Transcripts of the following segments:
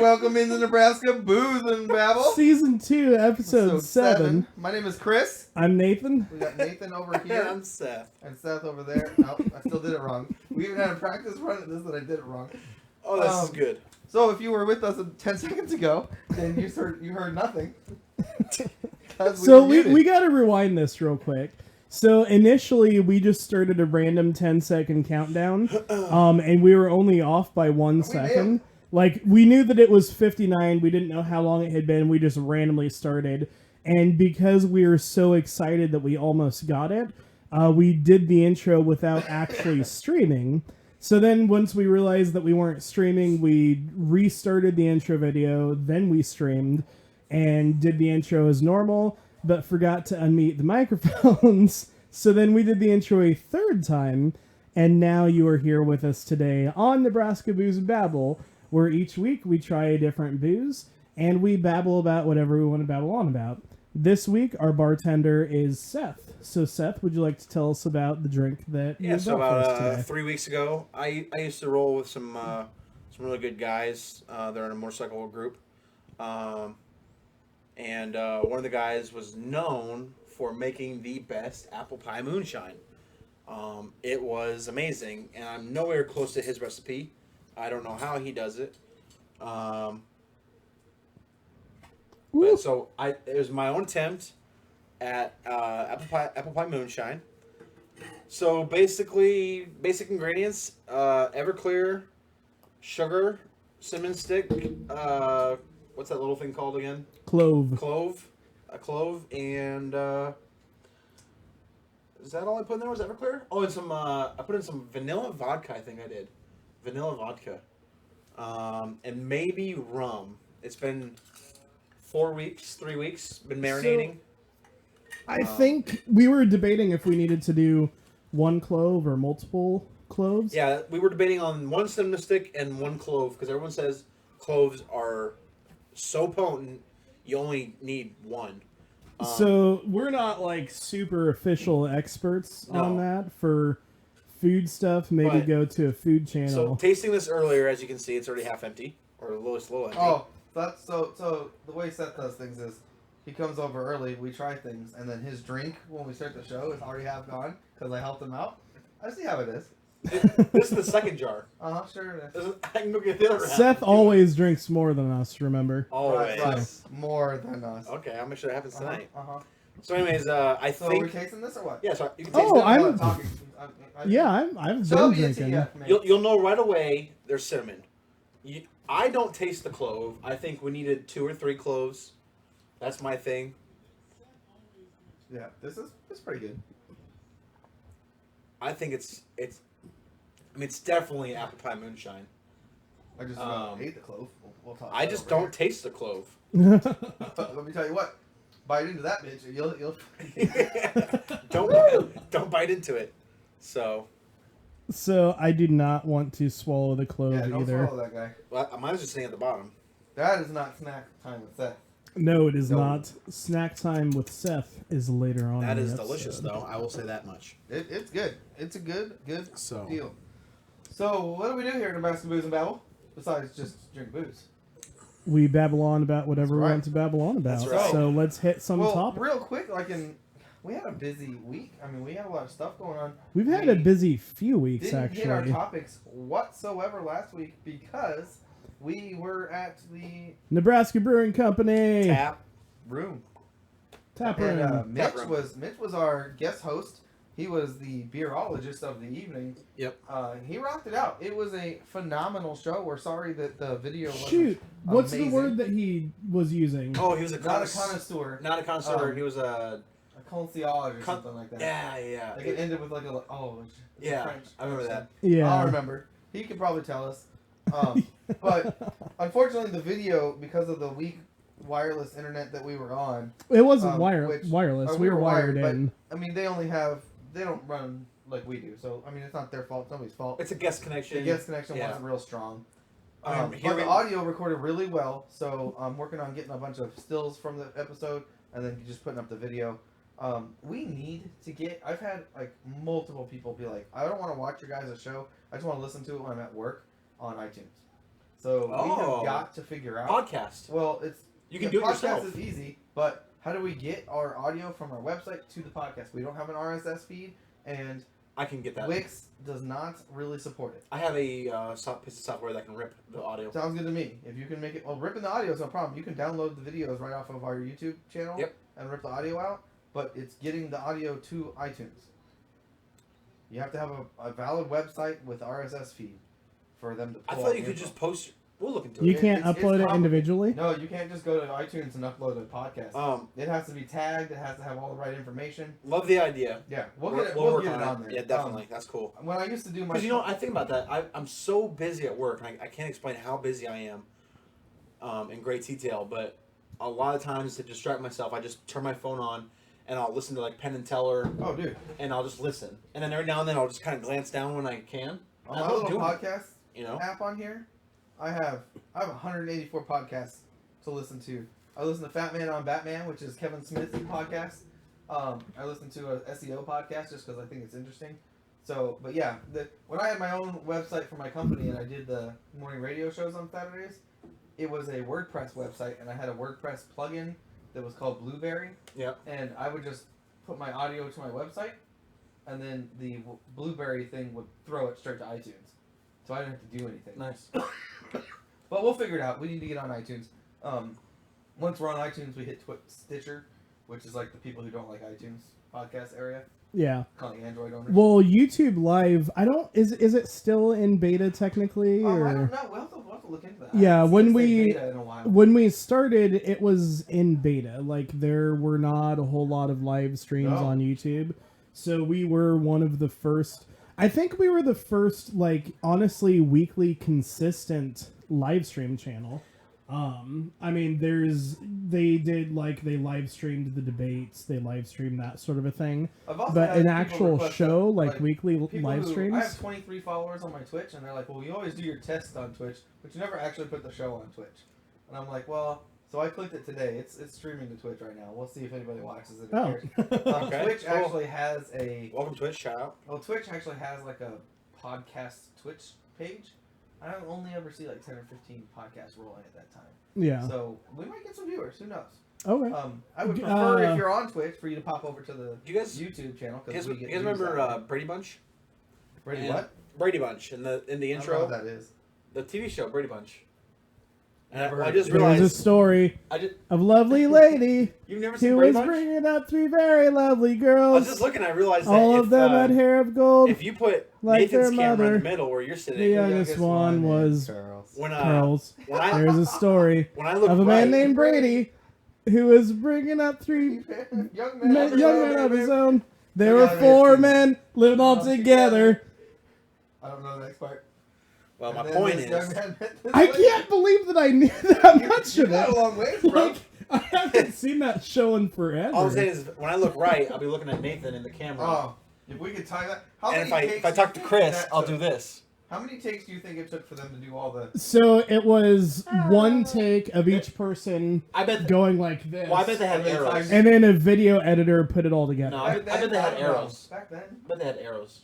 welcome into Nebraska Booze and Babble. Season 2, episode 7. My name is Chris. I'm Nathan. We got Nathan over here. I'm Seth. And Seth over there. No, I still did it wrong. We even had a practice run at this that I did it wrong. Oh, this is good. So if you were with us 10 seconds ago, then you heard nothing. So we got to rewind this real quick. So initially we just started a random 10-second countdown, and we were only off by 1 second. Like, we knew that it was 59. We didn't know how long it had been. We just randomly started. And because we were so excited that we almost got it, we did the intro without actually streaming. So then once we realized that we weren't streaming, we restarted the intro video. Then we streamed and did the intro as normal, but forgot to unmute the microphones. So then we did the intro a third time. And now you are here with us today on Nebraska Booze and Babble, where each week we try a different booze and we babble about whatever we want to babble on about. This week, our bartender is Seth. So, Seth, would you like to tell us about the drink that you so brought for us about today? 3 weeks ago, I used to roll with some really good guys. They're in a motorcycle group. And one of the guys was known for making the best apple pie moonshine. It was amazing, and I'm nowhere close to his recipe. I don't know how he does it. But so it was my own attempt at apple pie moonshine. So basically, basic ingredients: Everclear, sugar, cinnamon stick. What's that little thing called again? Clove. A clove, and is that all I put in there? Was Everclear? Oh, and some. I put in some vanilla vodka. I think I did. Vanilla vodka, and maybe rum. It's been 3 weeks, been marinating. So, I think we were debating if we needed to do one clove or multiple cloves. Yeah, we were debating on one cinnamon stick and one clove, because everyone says cloves are so potent, you only need one. So we're not like super official experts on that for food stuff. Maybe go to a food channel. So tasting this earlier, as you can see, it's already half empty, or a little empty. Oh, that's so the way Seth does things is he comes over early, we try things, and then his drink when we start the show is already half gone because I helped him out. I see how it is. This is the second jar. Sure it is. I can go get the other half. Seth always drinks more than us, remember? Always. Right. More than us. Okay, I'll make sure that happens tonight. Uh-huh. So anyways, I So think... we're tasting this or what? Yeah, so you can taste Oh, it. I'm... talking. I've So been drinking. You'll know right away there's cinnamon. I don't taste the clove. I think we needed 2 or 3 cloves. That's my thing. Yeah, this is pretty good. I think it's definitely apple pie moonshine. I just ate the clove. We'll talk. I just don't taste the clove. Let me tell you what. Bite into that bitch. You'll. don't bite into it. So I do not want to swallow the clove don't either. swallow that guy. well, mine's just sitting at the bottom. That is not snack time with Seth. No, it is No. not. Snack time with Seth is later on. That in is the delicious, episode. though. I will say that much. It's good. It's a good So. deal. So what do we do here at Nebraska Booze and Babble besides just drink booze? We babble on about whatever we That's right. want to babble on about. That's right. So let's hit some topics. Real quick, we had a busy week. I mean, we had a lot of stuff going on. We've had a busy few weeks, Didn't actually. hit our topics whatsoever last week because we were at the Nebraska Brewing Company. Tap. room. Tap room. And Mitch was our guest host. He was the beerologist of the evening. Yep. He rocked it out. It was a phenomenal show. We're sorry that the video wasn't Shoot. What's amazing. the word that he was using? Oh, he was Not a connoisseur. Not a connoisseur. He was a Concierge or something like that. Yeah. Like it ended with like a Yeah, French. I remember that. Yeah. I'll remember. He could probably tell us. But unfortunately, the video, because of the weak wireless internet that we were on, It wasn't which- wireless. We were wired in. But, I mean, they don't run like we do. So I mean, it's not their fault. It's nobody's fault. It's a guest connection. The guest connection wasn't real strong. Here But we- the audio recorded really well, so I'm working on getting a bunch of stills from the episode and then just putting up the video. We need to get. I've had like multiple people be like, "I don't want to watch your guys' show. I just want to listen to it when I'm at work on iTunes." So we have got to figure out podcast. Well, you can do it yourself. Podcast is easy, but how do we get our audio from our website to the podcast? We don't have an RSS feed, and I can get that. Wix does not really support it. I have a piece of software that can rip the audio. Sounds good to me. If you can make it, well, ripping the audio is no problem. You can download the videos right off of our YouTube channel and rip the audio out, but it's getting the audio to iTunes. You have to have a valid website with RSS feed for them to pull. I thought you could just post. We'll look into it. You can't upload it individually? No, you can't just go to iTunes and upload a podcast. It has to be tagged. It has to have all the right information. Love the idea. Yeah, we'll get it on there. Yeah, definitely. That's cool. When I used to do my... Because, I think about that. I'm so busy at work, and I can't explain how busy I am in great detail, but a lot of times to distract myself, I just turn my phone on, and I'll listen to, like, Penn and Teller. Oh, dude. And I'll just listen. And then every now and then I'll just kind of glance down when I can. On my little podcast app on here, I have 184 podcasts to listen to. I listen to Fat Man on Batman, which is Kevin Smith's podcast. I listen to a SEO podcast just because I think it's interesting. So, but yeah, when I had my own website for my company and I did the morning radio shows on Saturdays, it was a WordPress website, and I had a WordPress plugin that was called Blueberry. Yeah. And I would just put my audio to my website, and then the Blueberry thing would throw it straight to iTunes. So I didn't have to do anything. Nice. But we'll figure it out. We need to get on iTunes. Once we're on iTunes, we hit Stitcher, which is like the people who don't like iTunes podcast area. Yeah. Calling Android owners. Well, YouTube Live, is it still in beta technically? Or? I don't know. We'll have to look into that. Yeah, when we started, it was in beta. Like, there were not a whole lot of live streams on YouTube. So we were one of the first... I think we were the first, like, honestly, weekly consistent live stream channel. I mean, they live streamed the debates, they live streamed that sort of a thing. But an actual show, like weekly live streams. I have 23 followers on my Twitch, and they're like, well, you always do your tests on Twitch, but you never actually put the show on Twitch. And I'm like, well, so I clicked it today. It's streaming to Twitch right now. We'll see if anybody watches it. Okay. Twitch actually has a... Welcome Twitch, shout out. Well, Twitch actually has like a podcast Twitch page. I only ever see like 10 or 15 podcasts rolling at that time. Yeah. So we might get some viewers. Who knows? Okay. I would prefer if you're on Twitch for you to pop over to the YouTube channel. You guys remember Brady Bunch? Brady what? Brady Bunch in the intro. I don't know what that is. The TV show Brady Bunch. And I just realized there's a story of lovely lady You've never seen Brady Bunch? Who was bringing up three very lovely girls. I was just looking. I realized that all of them had hair of gold. If you put Nathan's camera in the middle where you're sitting, the youngest one was Charles. There's a story of a man named Brady who was bringing up three young men of his own. There were four men living all together. I don't know the next part. Well, my point is, I can't believe that I knew that much of it. A long way, bro. I haven't seen that show in forever. All I'm saying is, when I look right, I'll be looking at Nathan in the camera. Oh, if we could tie that. And if I talk to Chris, I'll do this. How many takes do you think it took for them to do all the... So it was one take of each person going like this. Well, I bet they had arrows. And then a video editor put it all together. No, I bet they had arrows. Back then? I bet they had arrows.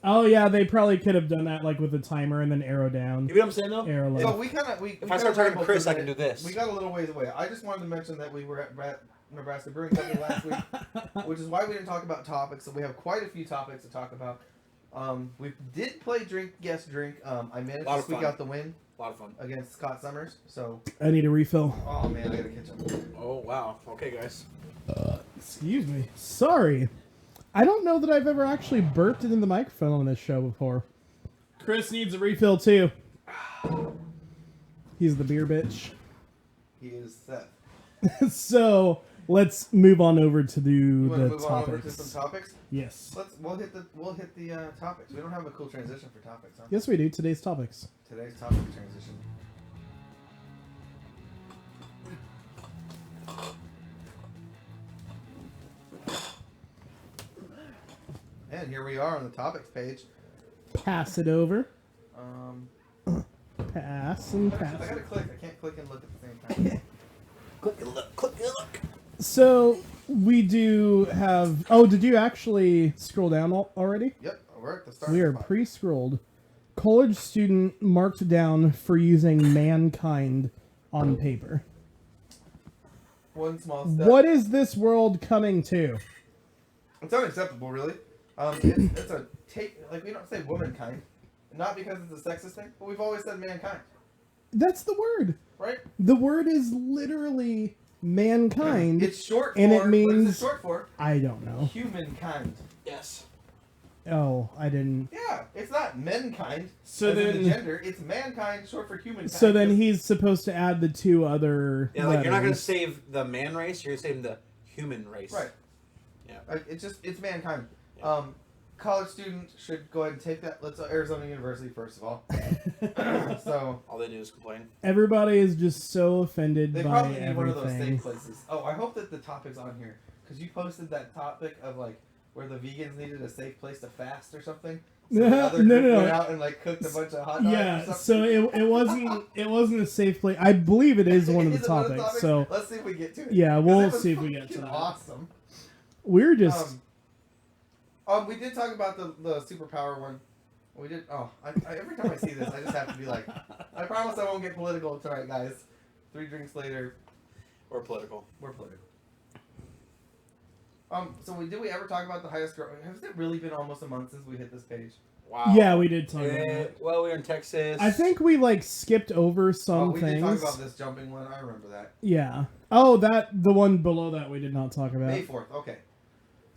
Oh yeah, they probably could have done that like with a timer and then arrow down. You know what I'm saying though? Arrow left. So if I start talking to Chris, I can do this. We got a little ways away. I just wanted to mention that we were at Nebraska Brewing Company last week, which is why we didn't talk about topics. So we have quite a few topics to talk about. We did play Guess Drink. I managed to squeak out the win. A lot of fun against Scott Summers. So I need a refill. Oh man, I gotta catch up. Oh wow. Okay, guys. Excuse me. Sorry. I don't know that I've ever actually burped it in the microphone on this show before. Chris needs a refill too. He's the beer bitch. He is Seth. So let's move on over to the topics. Over to some topics? Yes. We'll hit the topics. We don't have a cool transition for topics, huh? Yes, we do. Today's topics. Today's topic transition. And here we are on the topics page. Pass it over. Pass. I gotta click. I can't click and look at the same time. Click and look. Click and look. So we do have. Oh, did you actually scroll down already? Yep, we're at the start. We are pre-scrolled. college student marked down for using mankind on paper. One small step. What is this world coming to? It's unacceptable, really. It's a take. Like, we don't say womankind, not because it's a sexist thing, but we've always said mankind. That's the word. Right. The word is literally mankind. It's short for. And it means. What is it short for? I don't know. Humankind. Yes. Oh, I didn't. Yeah, it's not menkind. So then in the gender, it's mankind, short for humankind. So then he's supposed to add the two other. Yeah, like letters. you're not gonna save the man race. You're saving the human race. Right. Yeah. It's mankind. Yeah. College students should go ahead and take that. Let's Arizona University first of all. So all they do is complain. Everybody is just so offended they by probably need everything. one of those safe places. Oh, I hope that the topic's on here because you posted that topic of like where the vegans needed a safe place to fast or something. So the other group went out and like cooked a bunch of hot dogs. Yeah, or so it wasn't a safe place. I believe it is one of the topics. So let's see if we get to it. Yeah, we'll see if we get to that. Awesome. We're just. We did talk about the superpower one. We did. Oh, every time I see this, I just have to be like, I promise I won't get political tonight, guys. 3 drinks later. Or political. We're political. So did we ever talk about the highest growth? Has it really been almost a month since we hit this page? Wow. Yeah, we did talk about it. Well, we were in Texas. I think we skipped over some we things. We did talk about this jumping one. I remember that. Yeah. Oh, the one below that we did not talk about. May 4th. Okay.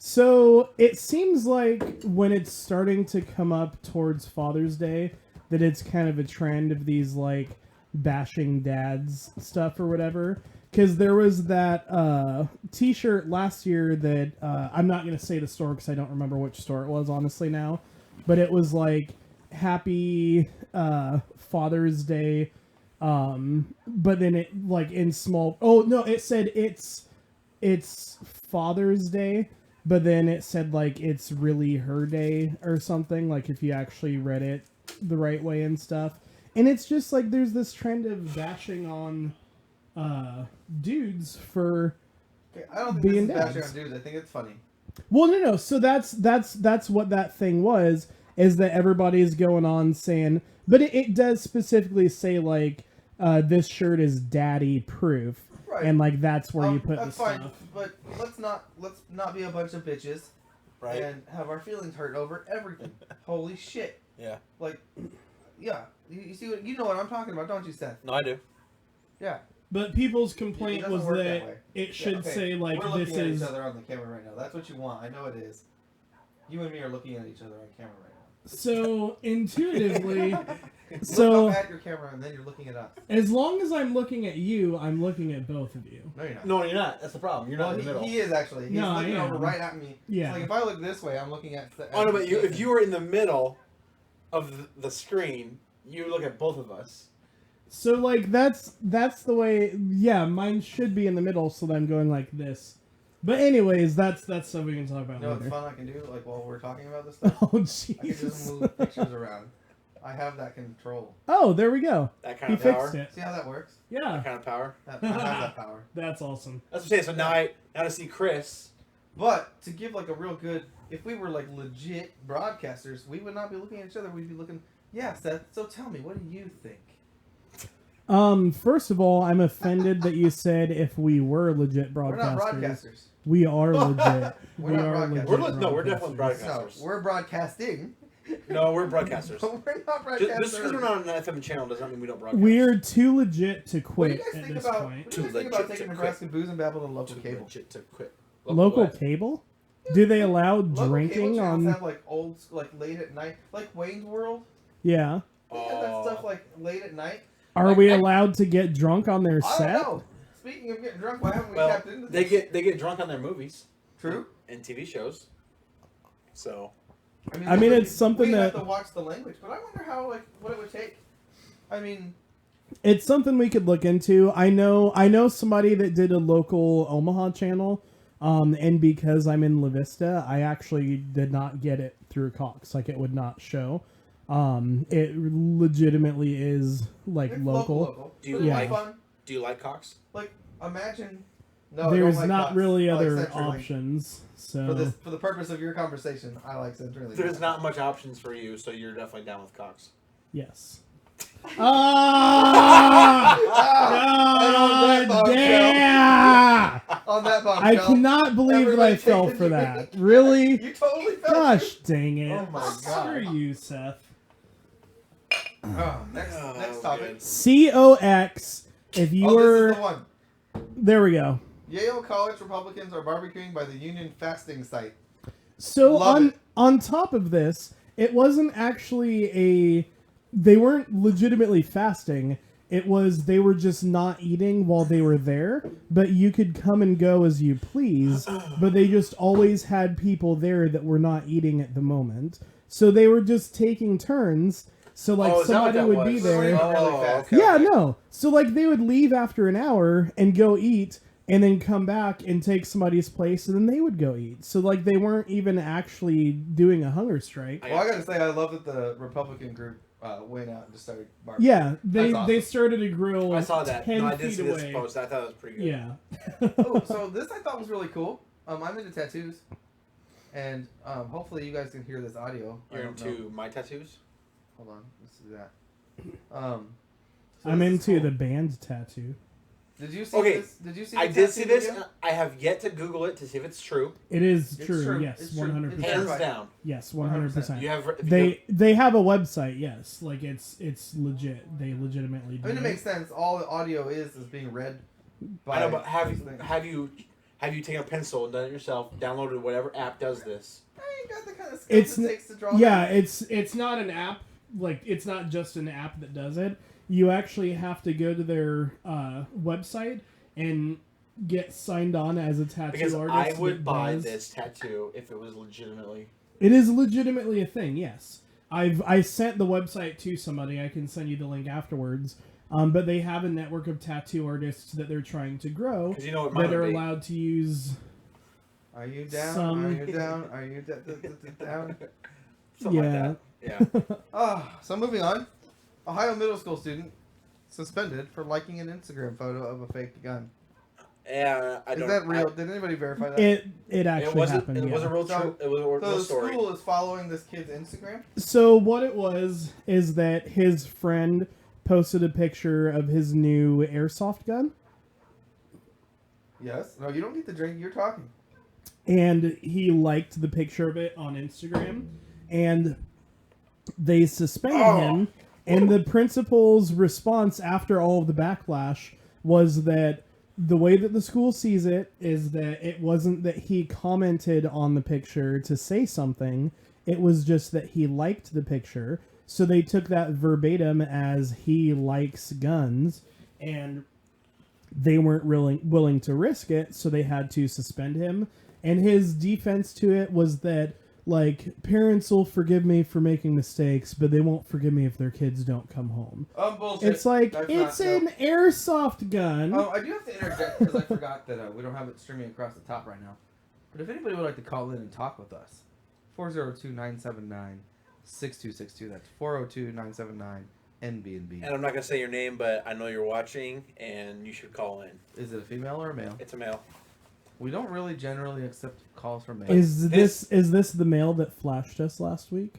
So it seems like when it's starting to come up towards Father's Day, that it's kind of a trend of these bashing dads stuff or whatever. Because there was that T-shirt last year that I'm not going to say the store because I don't remember which store it was honestly now, but it was Happy Father's Day, but then it in small. Oh no, it said it's Father's Day. But then it said, it's really her day or something, if you actually read it the right way and stuff. And it's just, there's this trend of bashing on dudes for I don't think being this is dads. bashing on dudes. I think it's funny. Well, no. So that's what that thing was, is that everybody's going on saying... But it does specifically say, this shirt is daddy proof. Right. And that's where you put that's the fine, stuff. But let's not be a bunch of bitches, right? And have our feelings hurt over everything. Holy shit! Yeah. Yeah. You see what you know what I'm talking about, don't you, Seth? No, I do. Yeah. But people's complaint was that it should say We're looking this at is. each other on the camera right now. That's what you want. I know it is. You and me are looking at each other on camera right now. So intuitively, Look up at your camera and then you're looking at us. As long as I'm looking at you, I'm looking at both of you. No, you're not. No, you're not. That's the problem. You're not in the middle. He is actually. He's looking over right at me. Yeah. It's if I look this way, I'm looking at. Oh no, but if you were in the middle of the screen, you look at both of us. So that's the way. Yeah, mine should be in the middle, so that I'm going like this. But anyways, that's stuff we can talk about You know later. what's fun I can do while we're talking about this stuff? Oh jeez. I can just move pictures around. I have that control. Oh, there we go. That kind of fixed power. it. See how that works? Yeah. That kind of power. I have that power. That's awesome. That's what I'm saying. So now to see Chris. But to give a real good, if we were legit broadcasters, we would not be looking at each other. We'd be looking. Yeah, Seth. So tell me, what do you think? First of all, I'm offended that you said if we were legit broadcasters. We're not broadcasters. We are legit. We're not broadcasters. We're definitely broadcasters. No, we're broadcasting. No, we're broadcasters. But we're not broadcasters. Just because we're not on an FM channel doesn't mean we don't broadcast. We're too legit to quit What do you guys at think this about? point. What do you guys think about taking Nebraska Booze and Babble to local Too cable? legit to quit. Local what? cable? Do they allow Local drinking cable on? channels have old, late at night, like Wayne's World. Yeah. They have that stuff late at night. Are we allowed to get drunk on their I set? don't know. Speaking of getting drunk, why haven't we tapped into this? They get drunk on their movies. True. And TV shows. So. I mean, it's something we that have to watch the language, but I wonder how what it would take. I mean, it's something we could look into. I know somebody that did a local Omaha channel, and because I'm in La Vista, I actually did not get it through Cox. It would not show. It legitimately is local. Do you like Cox? Imagine. No, there's I don't like not Cox. really I like other CenturyLink. options. So for the purpose of your conversation, I like CenturyLink. There's not much options for you, so you're definitely down with Cox. Yes. God damn! On that bombshell. I cannot believe that I fell for that. Really? You totally fell. Gosh dang it. Oh my god. Screw you, Seth. Next topic. COX. If you were... This is the one. There we go. Yale College Republicans are barbecuing by the Union fasting site. So on top of this, it wasn't actually they weren't legitimately fasting. It was they were just not eating while they were there, but you could come and go as you please, but they just always had people there that were not eating at the moment. So they were just taking turns. So like somebody would be there. Yeah, no. So like they would leave after an hour and go eat and then come back and take somebody's place and then they would go eat. So like they weren't even actually doing a hunger strike. Well, I gotta say, I love that the Republican group went out and just started barbecuing. Yeah, awesome. they started a grill. I saw that. 10 I did feet see away. this post. I thought it was pretty good. Yeah. Oh, so this I thought was really cool. I'm into tattoos, and hopefully you guys can hear this audio. You're into my tattoos? Hold on, let's do that. I'm into the band tattoo. Did you see this? Did you see? I did see this. I have yet to Google it to see if it's true. It is It's true. true. Yes, It's true. 100%. Hands down. Yes, 100%. You have. They have a website. Yes, like it's legit. They legitimately do. I mean, it makes sense. All the audio is being read by. I know, but have you taken a pencil and done it yourself? Downloaded whatever app does this? I ain't got the kind of skills it takes to draw. Yeah, that. it's not an app. Like it's not just an app that does it. You actually have to go to their website and get signed on as a tattoo Because artist. I would buy this tattoo if it was legitimately. It is legitimately a thing. Yes, I sent the website to somebody. I can send you the link afterwards. But they have a network of tattoo artists that they're trying to grow. You know what that are allowed to use. Are you down? Are you down? Are you down? Something yeah. like that. Yeah. So moving on. Ohio middle school student suspended for liking an Instagram photo of a fake gun. Yeah, Is that real? Did anybody verify that? It actually happened. It was a real true. It was a real story. The school is following this kid's Instagram. So what it was is that his friend posted a picture of his new airsoft gun. Yes. No, you don't need to drink. You're talking. And he liked the picture of it on Instagram, and they suspended him. And the principal's response after all of the backlash was that the way that the school sees it is that it wasn't that he commented on the picture to say something. It was just that he liked the picture. So they took that verbatim as he likes guns, and they weren't really willing to risk it, so they had to suspend him. And his defense to it was that, like, parents will forgive me for making mistakes, but they won't forgive me if their kids don't come home. Bullshit. It's like, it's an airsoft gun. Oh, I do have to interject because I forgot that we don't have it streaming across the top right now. But if anybody would like to call in and talk with us, 402-979-6262. That's 402-979-NBNB. And I'm not going to say your name, but I know you're watching, and you should call in. Is it a female or a male? It's a male. We don't really generally accept calls from males. Is this the mail that flashed us last week?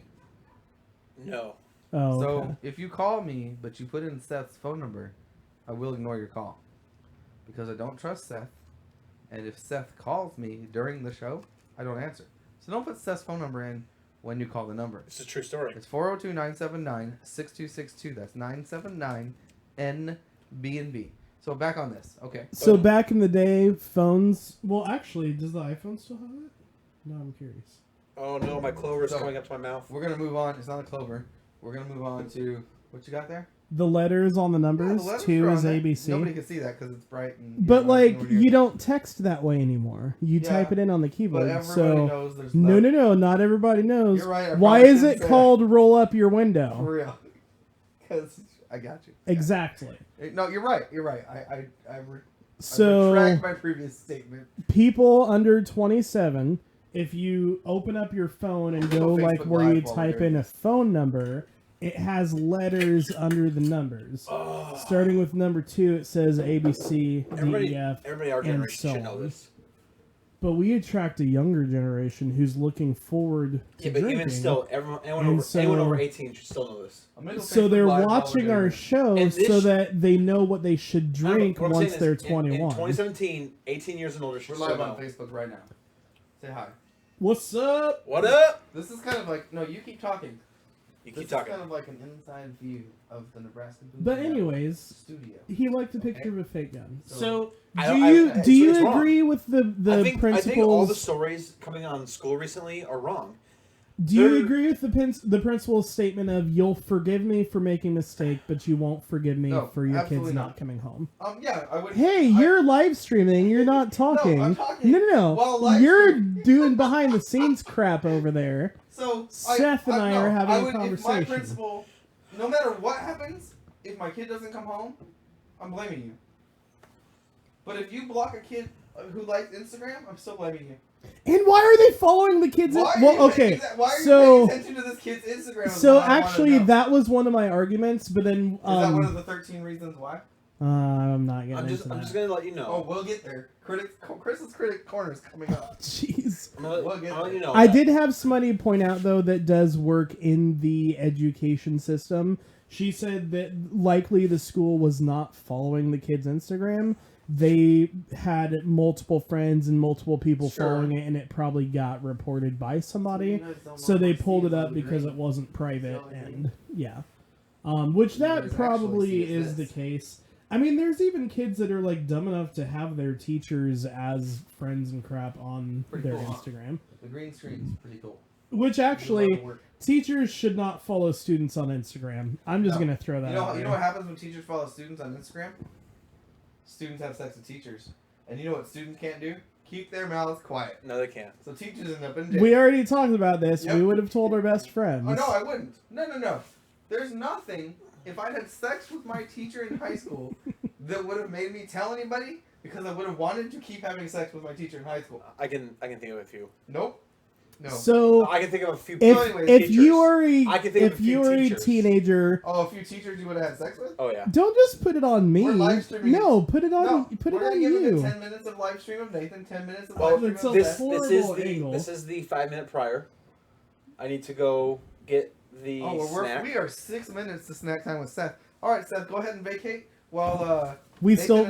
No. Oh, so okay. if you call me, but you put in Seth's phone number, I will ignore your call. Because I don't trust Seth. And if Seth calls me during the show, I don't answer. So don't put Seth's phone number in when you call the number. It's a true story. It's 402-979-6262. That's 979-NBNB. So back on this. Okay. So back in the day, phones... Well, actually, does the iPhone still have it? No, I'm curious. Oh, no, my clover is coming up to my mouth. We're going to move on. It's not a clover. We're going to move on to... What you got there? The letters on the numbers. Yeah, the 2 is there. ABC. Nobody can see that because it's bright. And, but, like, you don't text that way anymore. You type it in on the keyboard. But everybody knows there's no. Not everybody knows. You're right. Why is it called roll up your window? For real. Because I got you. Exactly. No, you're right. You're right. I So, retract my previous statement. People under 27, if you open up your phone and go like where you type in a phone number, it has letters under the numbers. Starting with number 2, it says ABC, DEF, everybody our and generation so should know on. this. But we attract a younger generation who's looking forward to drinking. Even still, anyone over 18 should still know this. So they're watching our show so that they know what they should drink once they're 21. In 2017, 18 years and older should still know. We're live on Facebook right now. Say hi. What's up? What up? This is kind of like... No, you keep talking. You keep talking. This is kind of like an inside view of the Nebraska Booze But anyways, studio. He liked a picture of a fake gun. So do you agree with the principal's... I think all the stories coming on school recently are wrong. Do you agree with the principal's statement of "You'll forgive me for making a mistake, but you won't forgive me for your kids not coming home"? Yeah, I would. Hey, you're live streaming. You're not talking. No, I'm talking. No. You're doing behind the scenes crap over there. So Seth and I are having a conversation. If my principal, no matter what happens, if my kid doesn't come home, I'm blaming you. But if you block a kid who likes Instagram, I'm still blaming you. And why are they following the kids? Why are you paying attention to this kid's Instagram? So actually, that was one of my arguments. But then, is that one of the 13 reasons why? I'm not getting. I'm just gonna let you know. Oh, we'll get there. Chris's critic corner is coming up. Jeez. I'll let you know. I did have somebody point out though that does work in the education system. She said that likely the school was not following the kids' Instagram. They had multiple friends and multiple people following it, and it probably got reported by somebody. So they pulled it up because it wasn't private, and which that probably is the case. I mean, there's even kids that are like dumb enough to have their teachers as friends and crap on their Instagram. The green screen's pretty cool. Which actually, teachers should not follow students on Instagram. I'm just gonna throw that out there. You know what happens when teachers follow students on Instagram? Students have sex with teachers. And you know what students can't do? Keep their mouths quiet. No, they can't. So teachers end up in jail. We already talked about this. Yep. We would have told our best friends. Oh, no, I wouldn't. No. There's nothing, if I'd had sex with my teacher in high school, that would have made me tell anybody, because I would have wanted to keep having sex with my teacher in high school. I can think of a few. Nope. No. So I can think of a few. If you are a teenager, a few teachers you would have had sex with. Oh yeah. Don't just put it on me. We're live streaming. No, put it on. Put it on you. We're gonna give 10 minutes of live stream of Nathan. 10 minutes of live stream of Seth. This is the 5 minute prior. I need to go get the snack. We are 6 minutes to snack time with Seth. All right, Seth, go ahead and vacate while we talk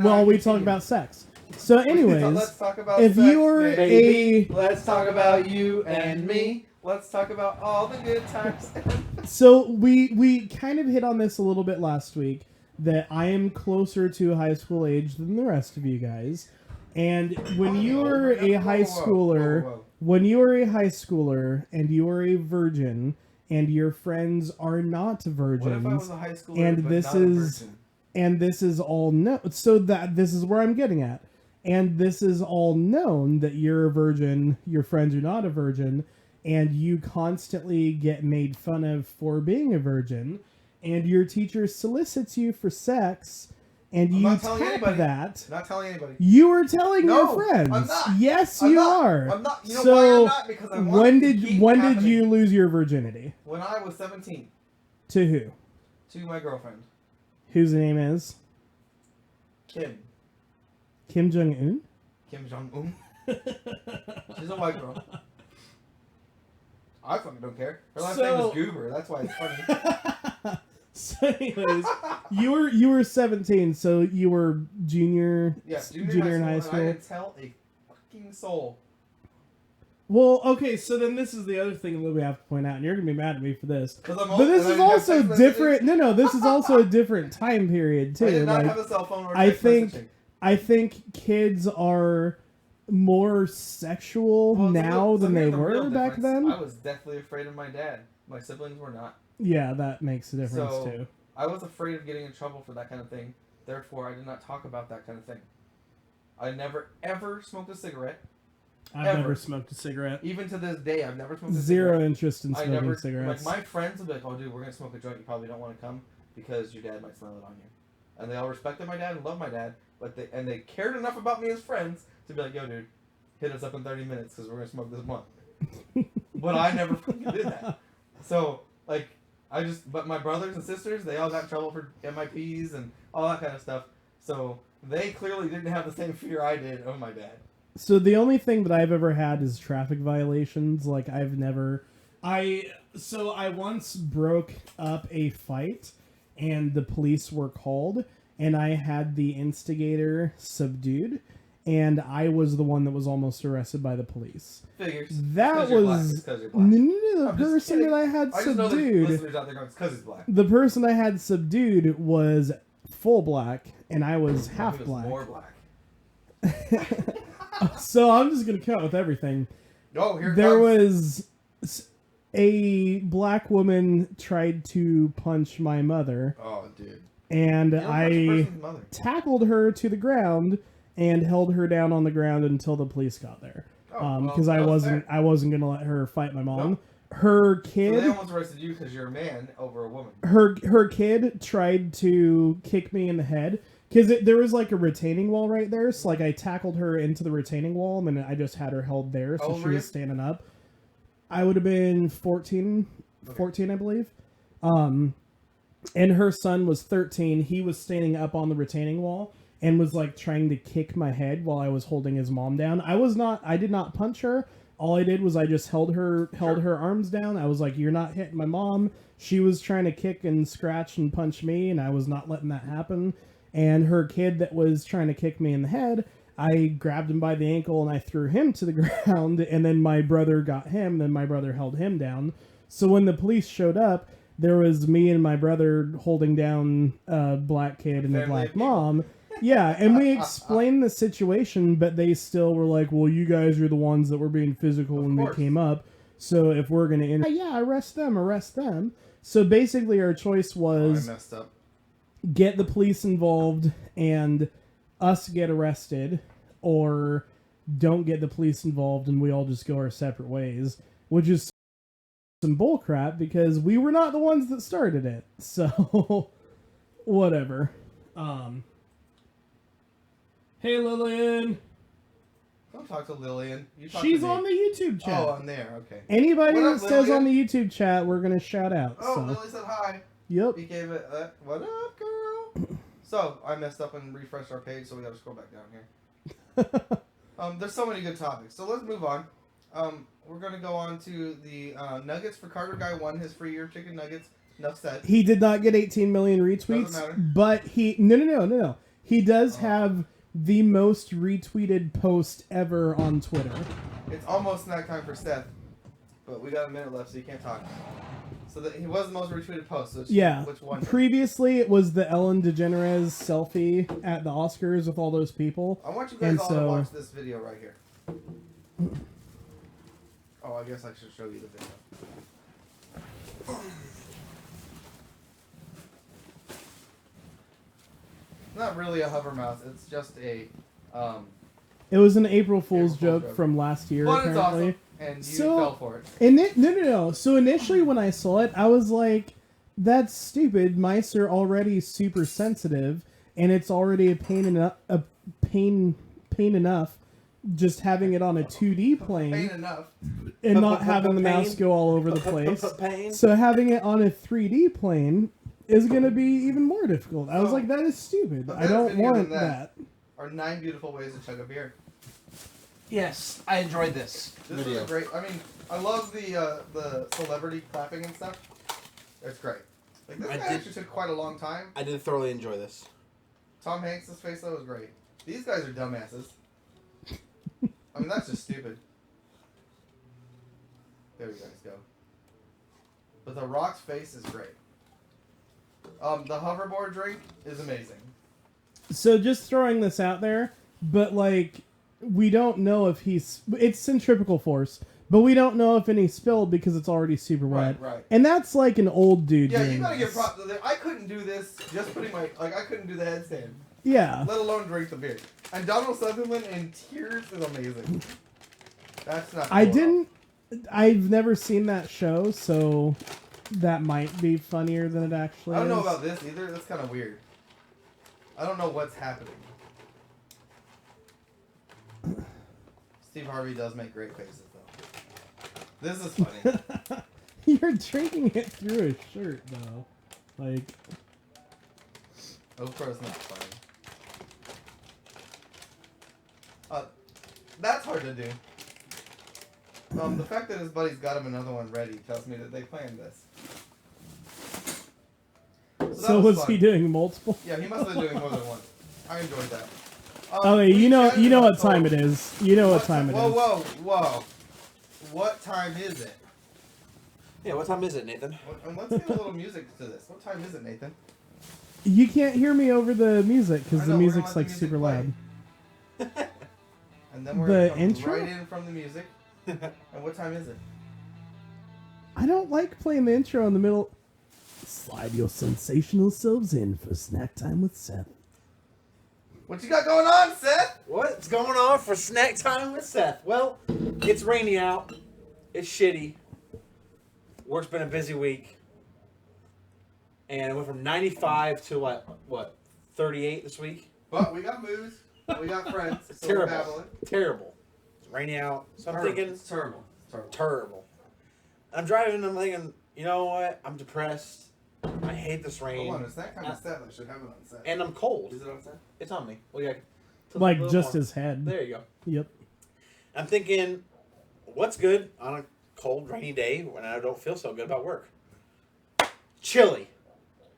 about sex. So anyways, let's talk about if sex, you're let's talk about you and me. Let's talk about all the good times. So we kind of hit on this a little bit last week, that I am closer to high school age than the rest of you guys. And when you are a high schooler, when you are a high schooler and you are a virgin and your friends are not virgins, what if I was a high schooler and this is all this is where I'm getting at. And this is all known that you're a virgin, your friends are not a virgin, and you constantly get made fun of for being a virgin, and your teacher solicits you for sex, and you tap that. Not telling anybody. You are telling your friends. I'm not. Yes, you are. I'm not. You know why I'm not? Because I want it to keep when happening. did you lose your virginity? When I was 17. To who? To my girlfriend. Whose name is? Kim. Kim Jong-un? Kim Jong-un. She's a white girl. I fucking don't care. Her last name is Goober. That's why it's funny. So anyways, you were 17, so you were junior in high school. And I didn't tell a fucking soul. Well, okay, so then this is the other thing that we have to point out, and you're gonna be mad at me for this. But this is also different. No, this is also a different time period too. I did not have a cell phone or text messaging. I think kids are more sexual now than they were back then. I was deathly afraid of my dad. My siblings were not. Yeah, that makes a difference too. I was afraid of getting in trouble for that kind of thing. Therefore, I did not talk about that kind of thing. I never, ever smoked a cigarette. I've never smoked a cigarette. Even to this day, I've never smoked a cigarette. Zero interest in smoking cigarettes. Like, my friends would be like, oh, dude, we're going to smoke a joint. You probably don't want to come because your dad might smell it on you. And they all respected my dad and loved my dad. But they cared enough about me as friends to be like, yo, dude, hit us up in 30 minutes because we're going to smoke this blunt. But I never fucking did that. So, like, but my brothers and sisters, they all got in trouble for MIPs and all that kind of stuff. So, they clearly didn't have the same fear I did of my dad. So the only thing that I've ever had is traffic violations. Like I once broke up a fight and the police were called and I had the instigator subdued and I was the one that was almost arrested by the police. Figures. That was the person that I had subdued. Listeners out there going, it's because he's black. The person I had subdued was full black and I was half black. More black. So I'm just gonna cut with everything. Oh, here there comes. was a black woman tried to punch my mother. Oh, dude. And I tackled her to the ground and held her down on the ground until the police got there. Because I wasn't gonna let her fight my mom. No. Her kid. So they almost arrested you because you're a man over a woman. Her kid tried to kick me in the head. Because there was like a retaining wall right there, so like I tackled her into the retaining wall, and I just had her held there, so she was standing up. I would have been 14, I believe. And her son was 13. He was standing up on the retaining wall and was like trying to kick my head while I was holding his mom down. I did not punch her. All I did was I just held her arms down. I was like, "You're not hitting my mom." She was trying to kick and scratch and punch me, and I was not letting that happen. And her kid that was trying to kick me in the head, I grabbed him by the ankle and I threw him to the ground. And then my brother got him. Then my brother held him down. So when the police showed up, there was me and my brother holding down a black kid and a black mom. Yeah, and we explained the situation, but they still were like, well, you guys are the ones that were being physical when we came up. So if we're going to... arrest them. So basically our choice was... I messed up. Get the police involved and us get arrested, or don't get the police involved and we all just go our separate ways, which is some bullcrap because we were not the ones that started it. So, whatever. Hey, Lillian. Don't talk to Lillian. She's on the YouTube chat. Oh, on there. Okay. Anybody that says on the YouTube chat, we're going to shout out. Oh, so. Lily said hi. Yep. He gave it what up, girl? So, I messed up and refreshed our page, so we gotta scroll back down here. There's so many good topics. So let's move on. We're gonna go on to the nuggets for Carter Guy won his free year chicken nuggets. Enough said. He did not get 18 million retweets, but he... No. He does have the most retweeted post ever on Twitter. It's almost snack time for Seth, but we got a minute left, so you can't talk. So he was the most retweeted post. So which one? Previously, it was the Ellen DeGeneres selfie at the Oscars with all those people. I want you guys all to watch this video right here. Oh, I guess I should show you the video. Not really a hover mouse. It's just a... It was an April Fool's joke from last year, apparently. It's awesome. And you fell for it. No. So initially when I saw it, I was like, that's stupid. Mice are already super sensitive, and it's already a pain enough just having it on a 2D plane and not having the mouse go all over the place. So having it on a 3D plane is going to be even more difficult. I was like, that is stupid. I don't want that. Are 9 beautiful ways to chug a beer. Yes, I enjoyed this video. Is great. I mean, I love the celebrity clapping and stuff. It's great. Like this guy actually took quite a long time. I did thoroughly enjoy this. Tom Hanks' face though was great. These guys are dumbasses. I mean, that's just stupid. There you guys go. But The Rock's face is great. The hoverboard drink is amazing. So just throwing this out there, but like, we don't know if it's centrifugal force, but we don't know if any spilled because it's already super wet. Right. And that's like an old dude. Yeah, you gotta get props. I couldn't do this just putting I couldn't do the headstand. Yeah. Let alone drink the beer. And Donald Sutherland in tears is amazing. That's not cool. I've never seen that show, so that might be funnier than it actually is. I don't know about this either. That's kind of weird. I don't know what's happening. Steve Harvey does make great faces, though. This is funny. You're drinking it through his shirt, though. Like... Of course not funny. That's hard to do. The fact that his buddy's got him another one ready tells me that they planned this. So was he doing multiple? Yeah, he must have been doing more than one. I enjoyed that. Okay, you know what time it is. You know what time it is. Whoa. What time is it? Yeah, what time is it, Nathan? And let's get a little music to this. What time is it, Nathan? You can't hear me over the music because the music's like super loud. And then we're going to come intro? right in from the music. And what time is it? I don't like playing the intro in the middle. Slide your sensational selves in for snack time with Seth. What you got going on, Seth? What's going on for snack time with Seth? Well, it's rainy out. It's shitty. Work's been a busy week. And it went from 95 to what, 38 this week? But we got moves. We got friends. It's terrible. Terrible. It's rainy out. So I'm thinking... It's terrible. Terrible. I'm driving and I'm thinking, you know what? I'm depressed. I hate this rain. Hold on, it's that kind of set. I should have it on set. And I'm cold. Is it on set? It's on me. Well, yeah. Like just his head. There you go. Yep. I'm thinking, what's good on a cold, rainy day when I don't feel so good about work? Chili.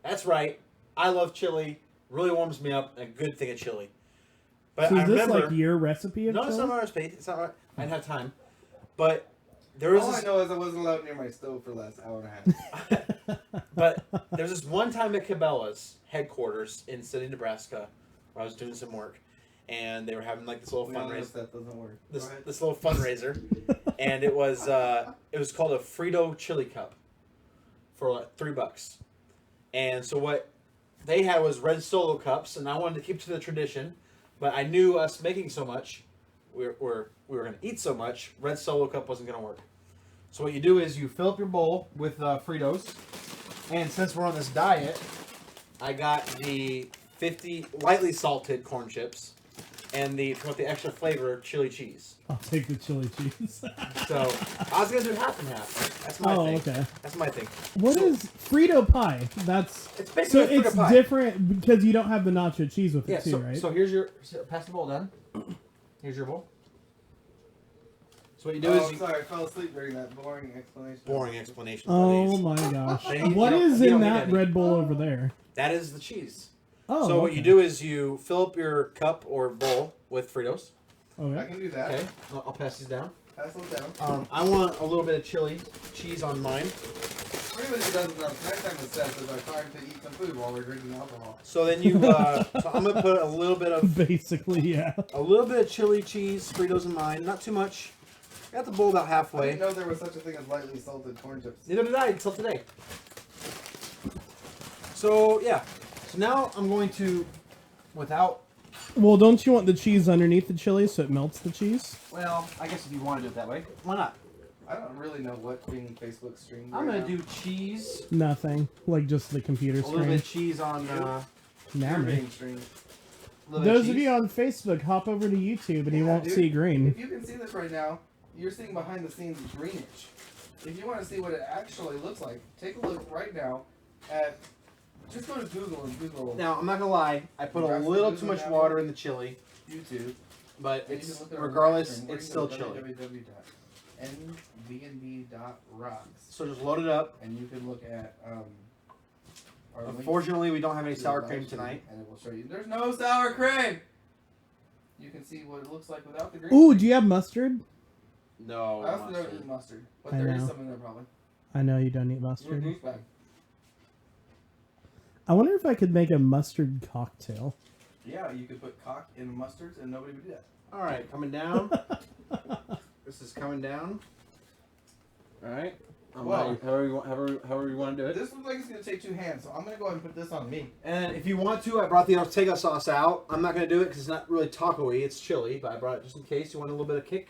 That's right. I love chili. Really warms me up. A good thing of chili. But so I is this remember, like your recipe of chili? No, it's not my recipe. It's not. I didn't have time. But there was. All I know is I wasn't allowed near my stove for the last hour and a half. But there was this one time at Cabela's headquarters in City, Nebraska, where I was doing some work, and they were having like this little fundraiser. That doesn't work. This little fundraiser, and it was called a Frito Chili Cup for like $3. And so what they had was red Solo cups, and I wanted to keep to the tradition, but I knew us making so much, we were going to eat so much, red Solo cup wasn't going to work. So what you do is you fill up your bowl with Fritos, and since we're on this diet, I got the 50 lightly salted corn chips, and the extra flavor chili cheese. I'll take the chili cheese. So I was gonna do half and half. That's my thing. Okay. That's my thing. What is Frito pie? It's basically so Frito it's pie. Different because you don't have the nacho cheese with it too, right? So here's your pass the bowl down. Here's your bowl. So what you do is sorry, I fell asleep during that boring explanation. Boring explanation. Oh my gosh! They- What you is don't in need that any. Red Bull over there? That is the cheese. Oh. So what okay. you do is you fill up your cup or bowl with Fritos. I Okay. can do that. Okay. I'll pass these down. Pass those down. I want a little bit of chili cheese on mine. For anybody who doesn't know, next time it says is our time to eat some food while we're drinking alcohol. So then you, so I'm gonna put a little bit of Basically, yeah. a little bit of chili cheese Fritos in mine. Not too much. Got the bowl about I halfway. didn't know there was such a thing as lightly salted corn chips. Neither did I until today. So yeah. So now I'm going to, without. Well, don't you want the cheese underneath the chili so it melts the cheese? Well, I guess if you want to do it that way, why not? I don't really know what's being Facebook streamed. I'm right gonna now. do cheese. Nothing. Like just the computer A little bit screen. of cheese on. Now You're me. being streamed. Those of you on Facebook, hop over to YouTube and you won't dude. see green. If you can see this right now, you're seeing behind the scenes greenish. If you want to see what it actually looks like, take a look right now at. Just go to Google and Google Now I'm not gonna lie. I put a little too much water in the chili, YouTube. but And you it's can look at our regardless, live stream. it's still We're gonna chili. go to www.nbnb.rocks, So just load it up. and you can look at our link Unfortunately, we don't have any to sour the cream live stream, tonight. and it will show you. There's no sour cream. You can see what it looks like without the green. Ooh, do you have mustard? No. I also don't eat mustard, but I there is know. some in there probably. I know you don't eat You're a mustard. douchebag. I wonder if I could make a mustard cocktail. Yeah, you could put cock in mustards and nobody would do that. All right, coming down. This is coming down. All right. Whoa. However you want to do it. This looks like it's going to take two hands, so I'm going to go ahead and put this on me. And if you want to, I brought the Ortega sauce out. I'm not going to do it because it's not really taco-y. It's chili, but I brought it just in case you want a little bit of kick.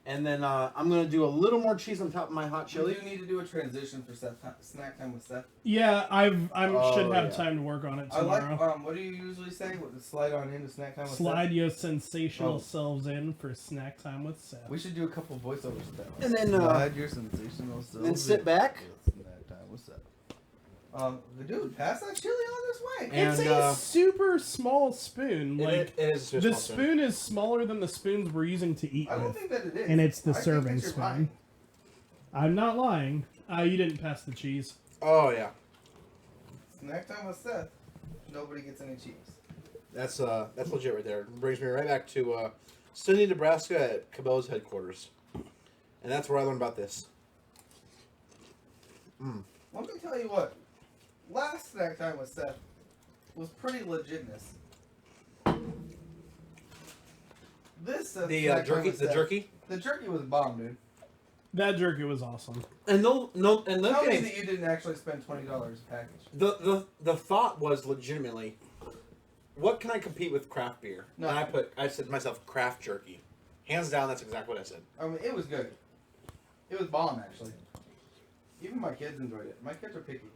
And then I'm going to do a little more cheese on top of my hot chili. You do need to do a transition for snack time with Seth. Yeah, I should have yeah. time to work on it I like, tomorrow. what do you usually say? What, slide on into snack time with Slide Seth? your sensational Oh. selves in for snack time with Seth. We should do a couple voiceovers to that one. And then, slide your sensational selves then sit in back. for snack time with Seth. Dude, pass that chili on this way. Right. It's a super small spoon. Like it is the spoon is smaller than the spoons we're using to eat I don't with. think that it is. And it's the I think serving that you're spoon. lying. I'm not lying. You didn't pass the cheese. Oh yeah. Next time with Seth, nobody gets any cheese. That's legit right there. Brings me right back to Cindy, Nebraska at Cabela's headquarters. And that's where I learned about this. Let me tell you what. Last snack time with Seth was pretty legitness. This The jerky, The jerky was bomb, dude. That jerky was awesome. and Tell me that you didn't actually spend $20 a package. The thought was legitimately, what can I compete with craft beer? No. And I said to myself, craft jerky. Hands down, that's exactly what I said. I mean, it was good. It was bomb, actually. Even my kids enjoyed it. My kids are picky.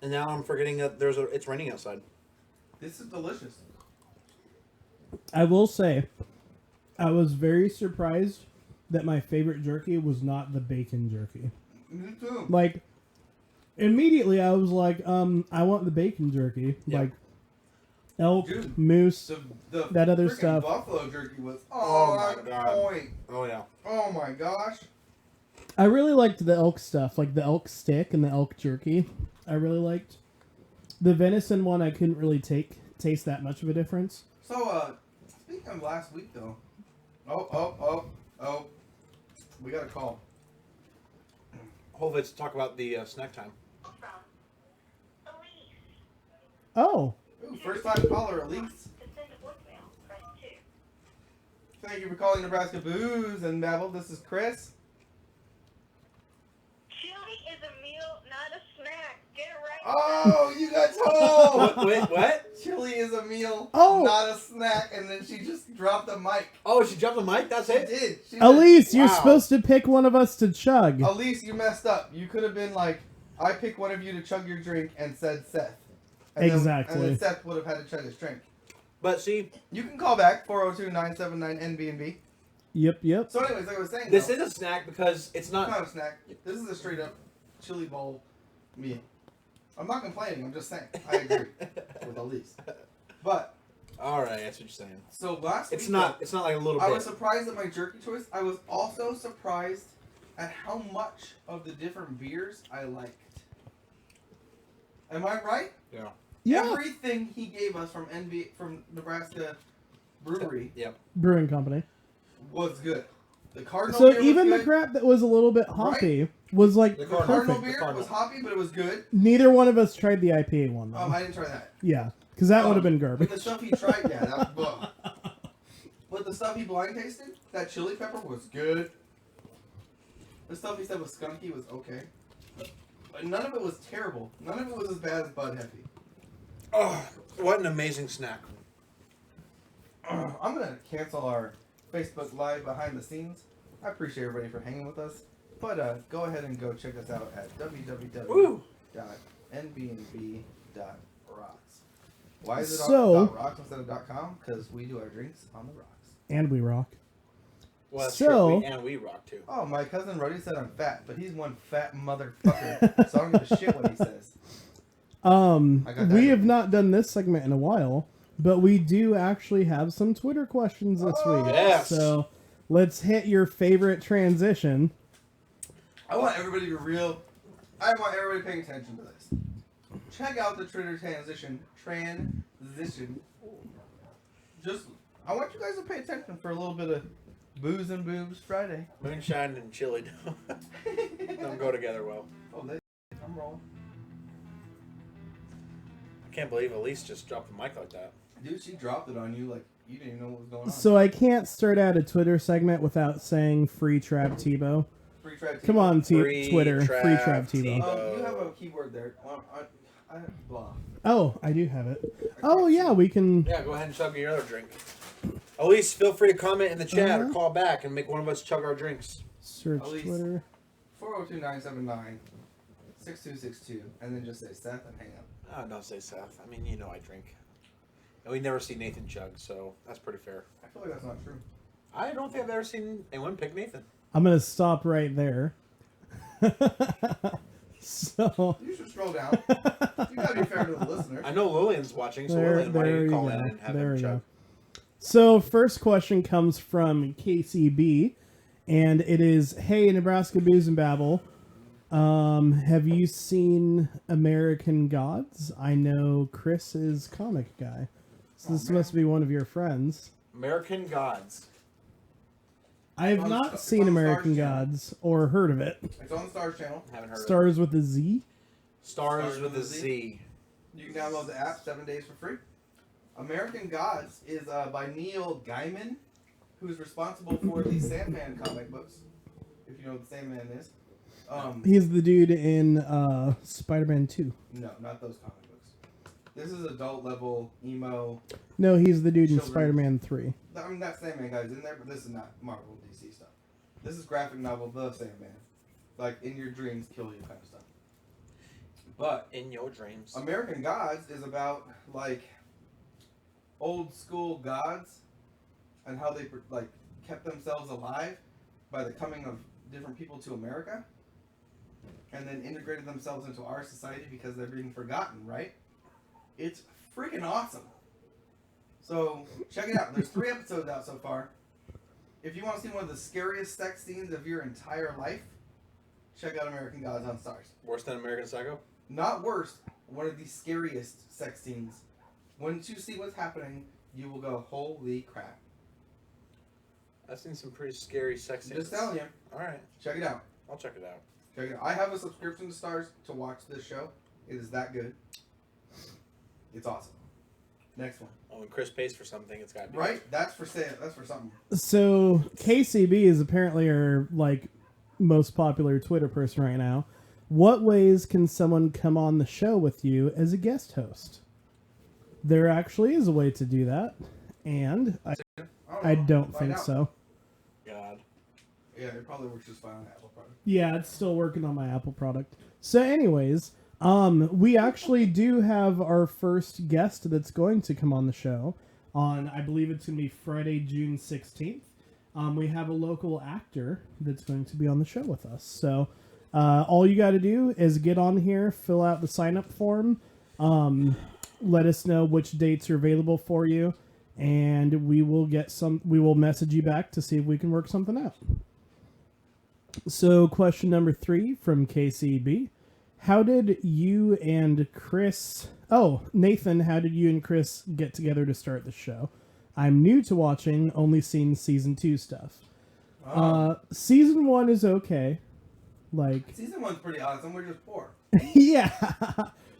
And now I'm forgetting that it's raining outside. This is delicious. I will say, I was very surprised that my favorite jerky was not the bacon jerky. Me too. Like, immediately I was like, I want the bacon jerky. Yep. Like, elk, Dude, moose, the that other freaking stuff. Buffalo jerky was Oh on my God. point. Oh yeah. Oh my gosh. I really liked the elk stuff, like the elk stick and the elk jerky. I really liked. The venison one I couldn't really taste that much of a difference. So, speaking of last week, though. Oh. We got a call. Hopefully it's to talk about the snack time. Oh. Ooh, first time caller, Elise. Thank you for calling Nebraska Booze and Babble. This is Chris. Chili is a meal, not a snack. Get it right. Oh, you got told! Wait, what? Chili is a meal, Oh. not a snack, and then she just dropped the mic. Oh, she dropped the mic? That's She it? did. She Elise, you're Wow. supposed to pick one of us to chug. Elise, you messed up. You could have been like, I pick one of you to chug your drink and said Seth. And Exactly. and then Seth would have had to chug his drink. But see, You can call back, 402-979-NBNB. Yep. So anyways, like I was saying, this though, is a snack because it's it's not... not a snack. This is a straight up chili bowl meal. I'm not complaining. I'm just saying. I agree with Elise. But Alright, that's what you're saying. so last It's week, not like a little I bit. was surprised at my jerky choice. I was also surprised at how much of the different beers I liked. Am I right? Yeah. Yeah. Everything he gave us from from Nebraska Brewery Yep. Brewing company. was good. The Cardinal So beer was even the good. crap that was a little bit hoppy was like The The Cardinal perfect. beer was hoppy, but it was good. Neither one of us tried the IPA one though. I didn't try that. Yeah, because that would have been But garbage. the stuff he tried, yeah, that was bum. But the stuff he blind tasted, that chili pepper was good. The stuff he said was skunky was okay. But none of it was terrible. None of it was as bad as Bud Heavy. Oh, what an amazing snack. I'm going to cancel our Facebook Live behind the scenes. I appreciate everybody for hanging with us. But go ahead and go check us out at www.nbnb.rocks. Why is it So- .rocks instead of .com? Because we do our drinks on the rocks. And we rock. Well, that's So- true. And we rock too. Oh, my cousin Rody said I'm fat, but he's one fat motherfucker. So I don't give a shit what he says. I got that. We have not done this segment in a while, but we do actually have some Twitter questions this Oh, week. yes. So let's hit your favorite transition. I want everybody to be real. I want everybody paying attention to this. Check out the Twitter transition. Just, I want you guys to pay attention for a little bit of booze and boobs Friday. Moonshine and chili don't go together well. Oh, I'm rolling. I can't believe Elise just dropped the mic like that. Dude, she dropped it on you like you didn't even know what was going on. So I can't start out a Twitter segment without saying free Trav Tebow. Free Trav Come on, Free Twitter. Trav Free Trav Tebow. Tebow. You have a keyboard there. Blah. Oh, I do have it. Oh, yeah, we can... Yeah, go ahead and chug your other drink. Elise, feel free to comment in the chat or call back and make one of us chug our drinks. Search Elise. Twitter. 402-979-6262, and then just say Seth and hang up. Oh, don't say Seth. I mean, you know I drink. And we never see Nathan chug, so that's pretty fair. I feel like that's not true. I don't think I've ever seen anyone pick Nathan. I'm going to stop right there. So you should scroll down. You gotta be fair to the listener. I know Lillian's watching, so Lillian, why don't you call in and have him chug? So first question comes from KCB, and it is, "Hey, Nebraska Booze and Babble, have you seen American Gods? I know Chris is comic guy, so this must be one of your friends." American Gods. I have not seen American Gods or heard of it. It's on the Stars channel. Haven't heard Stars with a Z? Stars with a Z. You can download the app 7 days for free. American Gods is by Neil Gaiman, who is responsible for the Sandman comic books. If you know what the Sandman is. He's the dude in Spider-Man 2. No, not those comic books. This is adult level emo. No, he's the dude in Spider-Man 3. I mean, that Sandman guy's in there, but this is not Marvel DC stuff. This is graphic novel, The Sandman. Like, in your dreams, kill you kind of stuff. But in your dreams, American Gods is about, like, old school gods and how they, like, kept themselves alive by the coming of different people to America and then integrated themselves into our society because they're being forgotten, right? It's freaking awesome. So, check it out. There's 3 episodes out so far. If you want to see one of the scariest sex scenes of your entire life, check out American Gods on Stars. Worse than American Psycho? Not worse. One of the scariest sex scenes. Once you see what's happening, you will go, holy crap. I've seen some pretty scary sex scenes. Just telling you. Alright. Check it out. I'll check it out. Check it out. I have a subscription to Stars to watch this show. It is that good. It's awesome. Next one. Oh, when Chris pays for something, it's got to be right. That's for sale. That's for something. So KCB is apparently our most popular Twitter person right now. What ways can someone come on the show with you as a guest host? There actually is a way to do that, and I don't think so. God. Yeah, it probably works just fine on Apple product. Yeah, it's still working on my Apple product. So, anyways. We actually do have our first guest that's going to come on the show on, I believe it's going to be Friday, June 16th. We have a local actor that's going to be on the show with us. So, all you got to do is get on here, fill out the sign-up form, let us know which dates are available for you, and we will message you back to see if we can work something out. So, question number 3 from KCB. How did you and Chris... Oh, Nathan, how did you and Chris get together to start the show? I'm new to watching, only seen Season 2 stuff. Season 1 is okay. Season 1's pretty awesome, we're just poor. Yeah.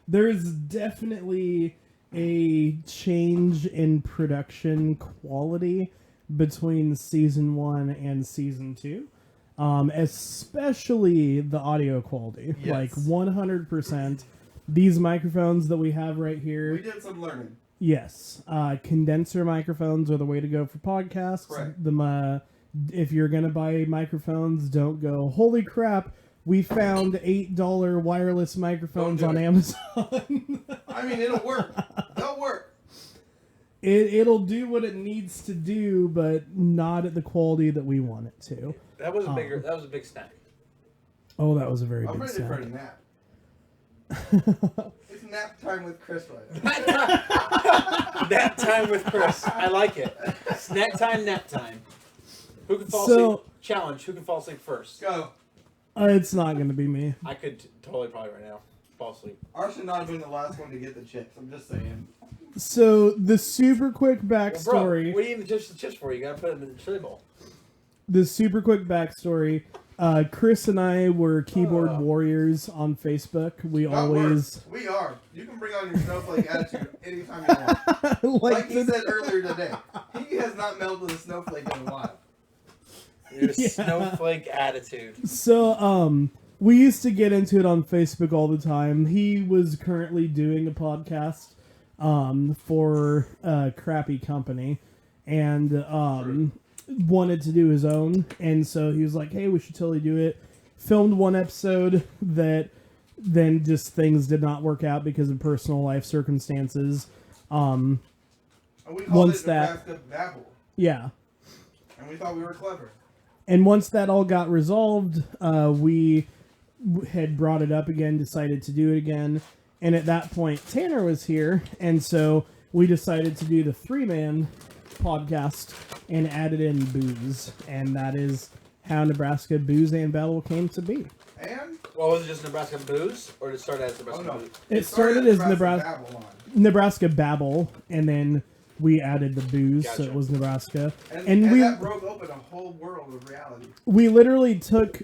There's definitely a change in production quality between Season 1 and Season 2. Especially the audio quality. Yes. 100%. These microphones that we have right here. We did some learning. Yes. Condenser microphones are the way to go for podcasts. Correct. If you're going to buy microphones, don't go, holy crap, we found $8 wireless microphones on Amazon. I mean, it'll work. They'll work. It'll do what it needs to do, but not at the quality that we want it to. That was a big snack. Oh, that was a very big ready snack. for a nap. It's nap time with Chris right now. Nap time with Chris. I like it. Snack time, nap time. Who can fall asleep? Challenge. Who can fall asleep first? Go. It's not going to be me. I could probably right now fall asleep. I should not have been the last one to get the chips. I'm just saying. So, the super quick backstory... Well, bro, what do you need the chips for? You gotta put them in the chili bowl. The super quick backstory. Chris and I were keyboard warriors on Facebook. We are. You can bring on your snowflake attitude anytime you want. like he said earlier today, he has not melted a snowflake in a while. Your snowflake attitude. So, we used to get into it on Facebook all the time. He was currently doing a podcast for a crappy company, and wanted to do his own, and so he was like, hey, we should totally do it. Filmed one episode that then just things did not work out because of personal life circumstances. And we called it Nebraska Babble. Yeah. And we thought we were clever. And once that all got resolved, we had brought it up again, decided to do it again. And at that point, Tanner was here. And so we decided to do the 3-man podcast and added in booze. And that is how Nebraska Booze and Battle came to be. And? Well, was it just Nebraska Booze? Or did it start as Nebraska Booze? It started as Nebraska Babble. And then we added the booze, so it was Nebraska. And that broke open a whole world of reality.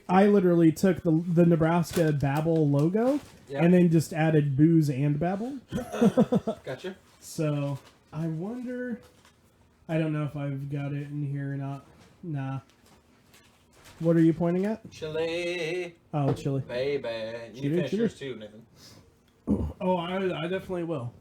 I literally took the Nebraska Babble logo and then just added booze and Babble. Gotcha. So, I wonder... I don't know if I've got it in here or not. Nah. What are you pointing at? Chili. Oh, chili. Baby. You need to finish yours too, Nathan. Oh, I definitely will.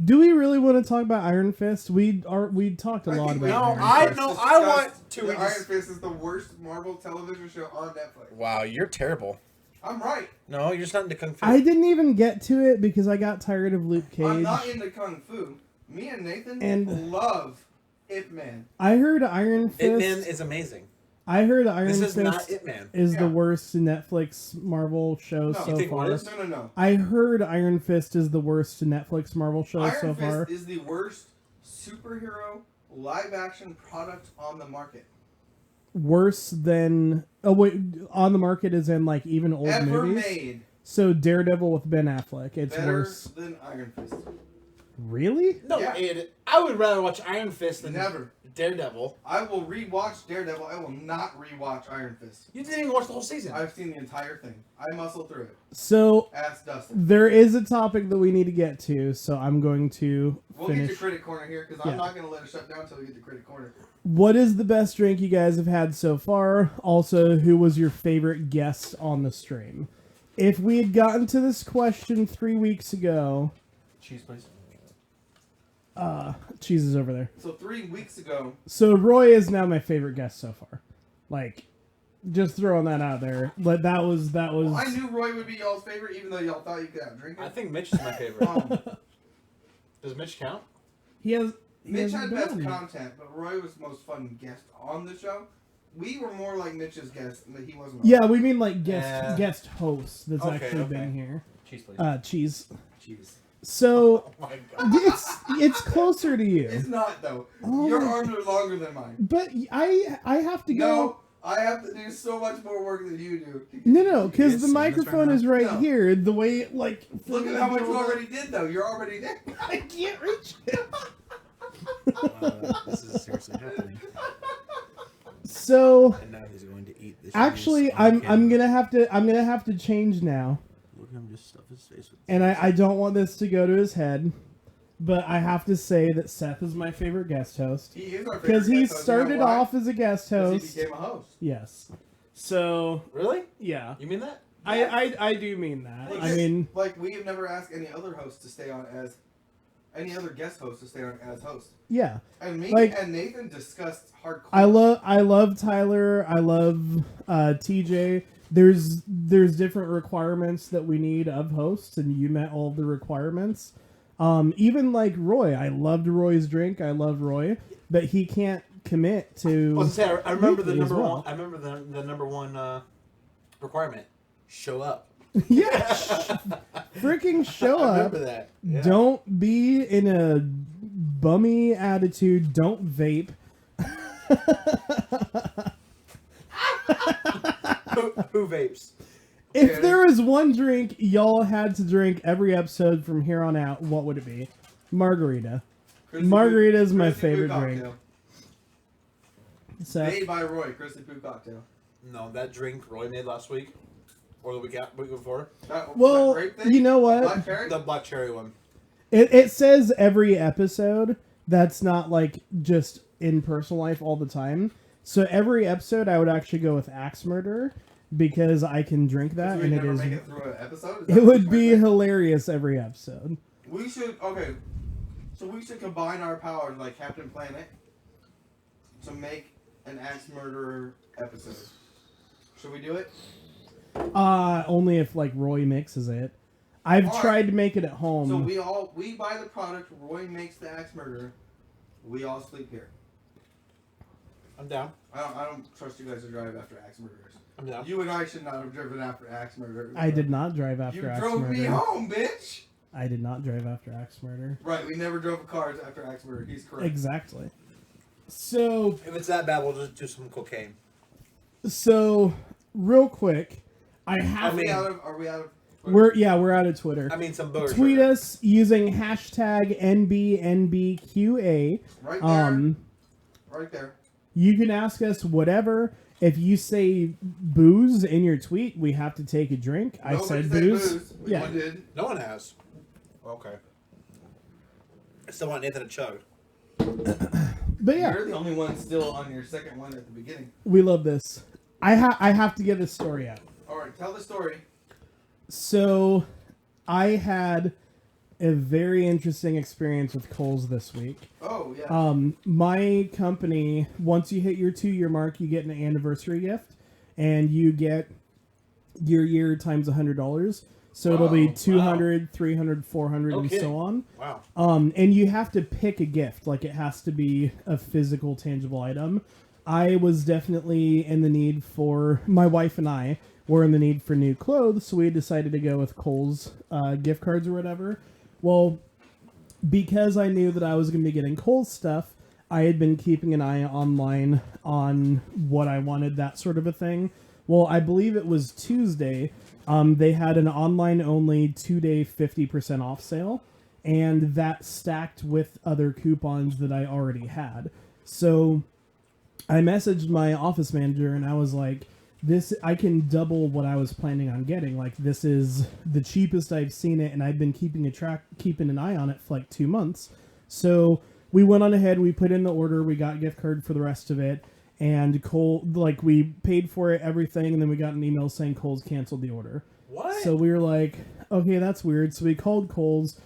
Do we really want to talk about Iron Fist? We talked a lot about Iron Fist. I want to. Iron Fist is the worst Marvel television show on Netflix. Wow, you're terrible. I'm right. No, you're just not into Kung Fu. I didn't even get to it because I got tired of Luke Cage. I'm not into Kung Fu. Me and Nathan love Ip Man. I heard Iron Fist. Ip Man is amazing. I heard Iron Fist not Ip Man. is the worst Netflix Marvel show so far. No. I heard Iron Fist is the worst Netflix Marvel show so far. Iron Fist is the worst superhero live-action product on the market. Worse than... Oh, wait. On the market is in, like, even old movies? Ever made. So Daredevil with Ben Affleck. It's better worse than Iron Fist. Really? No, I would rather watch Iron Fist than Daredevil. I will rewatch Daredevil. I will not rewatch Iron Fist. You didn't even watch the whole season. I've seen the entire thing. I muscled through it. So, Ask Dustin. There is a topic that we need to get to, so I'm going to We'll finish. get to Critic Corner here, because I'm not going to let it shut down until we get to Critic Corner. What is the best drink you guys have had so far? Also, who was your favorite guest on the stream? If we had gotten to this question 3 weeks ago... Cheese, please. Cheese is over there. So 3 weeks ago... So Roy is now my favorite guest so far. Like, just throwing that out there. But that was... Well, I knew Roy would be y'all's favorite, even though y'all thought you could outdrink it. I think Mitch is my favorite. Does Mitch count? Mitch had best content, but Roy was the most fun guest on the show. We were more like Mitch's guest, but he wasn't. Yeah, we mean like guest host that's actually been here. Cheese, please. Cheese. Cheese. So, oh my God. it's closer to you. It's not, though. Your arms are longer than mine. But I have to go... No, I have to do so much more work than you do. No, because the microphone is right here. The way, like... Look at how much you already did, though. You're already there. I can't reach it. This is seriously happening. So... And now he's going to eat this. Actually, I'm gonna have to change now. Look at him just stuff his face with. And I don't want this to go to his head, but I have to say that Seth is my favorite guest host. He is our favorite because he guest host. started off as a guest host. He became a host. Yes. So really? Yeah. You mean that? I do mean that. I mean, like, we have never asked any other host to stay on as any other guest host to stay on as host. Yeah. And me and Nathan discussed hardcore. I love Tyler. I love TJ. There's different requirements that we need of hosts, and you met all the requirements. Even like Roy, I loved Roy's drink. I love Roy, but he can't commit to. I remember the number one. I remember the number one requirement: show up. Yeah, freaking show up. I remember that. Yeah. Don't be in a bummy attitude. Don't vape. Who vapes? If there was one drink y'all had to drink every episode from here on out, what would it be? Margarita. Margarita is my favorite drink. Made by Roy, Christy Poo cocktail. No, that drink Roy made last week. Or the week before. Well, you know what? The black cherry one. It says every episode. That's not like just in personal life all the time. So every episode, I would actually go with Axe Murderer because I can drink that, and it is. Make it through an episode? It would be hilarious every episode. We should So we should combine our powers like Captain Planet to make an Axe Murderer episode. Should we do it? Only if like Roy mixes it. I've tried to make it at home. So we buy the product. Roy makes the Axe Murderer. We all sleep here. I'm down. I don't trust you guys to drive after axe murders. I'm down. You and I should not have driven after axe murder. I did not drive after axe murder. You drove me home, bitch! I did not drive after axe murder. Right, we never drove cars after axe murder. He's correct. Exactly. So... If it's that bad, we'll just do some cocaine. So, real quick, I have... Are we out of... Twitter? We're out of Twitter. I mean, some booger Tweet sugar. us using hashtag NBNBQA. Right there. Right there. You can ask us whatever. If you say booze in your tweet, we have to take a drink. I said booze. Yeah. One did. No one has. Okay. I still want Nathan to chug. But yeah. You're the only one still on your second one at the beginning. We love this. I have to get this story out. Alright, tell the story. So, I had a very interesting experience with Kohl's this week. Oh, yeah. My company, once you hit your 2-year mark, you get an anniversary gift, and you get your year times $100. So it'll be 200, 300, 400, and so on. Wow. And you have to pick a gift. Like, it has to be a physical, tangible item. I was definitely in the need for... My wife and I were in the need for new clothes, so we decided to go with Kohl's gift cards or whatever. Well, because I knew that I was going to be getting Kohl's stuff, I had been keeping an eye online on what I wanted, that sort of a thing. Well, I believe it was Tuesday. They had an online-only 2-day 50% off sale, and that stacked with other coupons that I already had. So I messaged my office manager, and I was like, I can double what I was planning on getting. Like, this is the cheapest I've seen it, and I've been keeping an eye on it for like 2 months. So we went on ahead, we put in the order, we got a gift card for the rest of it, and we paid for it, everything, and then we got an email saying Kohl's canceled the order. What? So we were like, okay, that's weird. So we called Kohl's.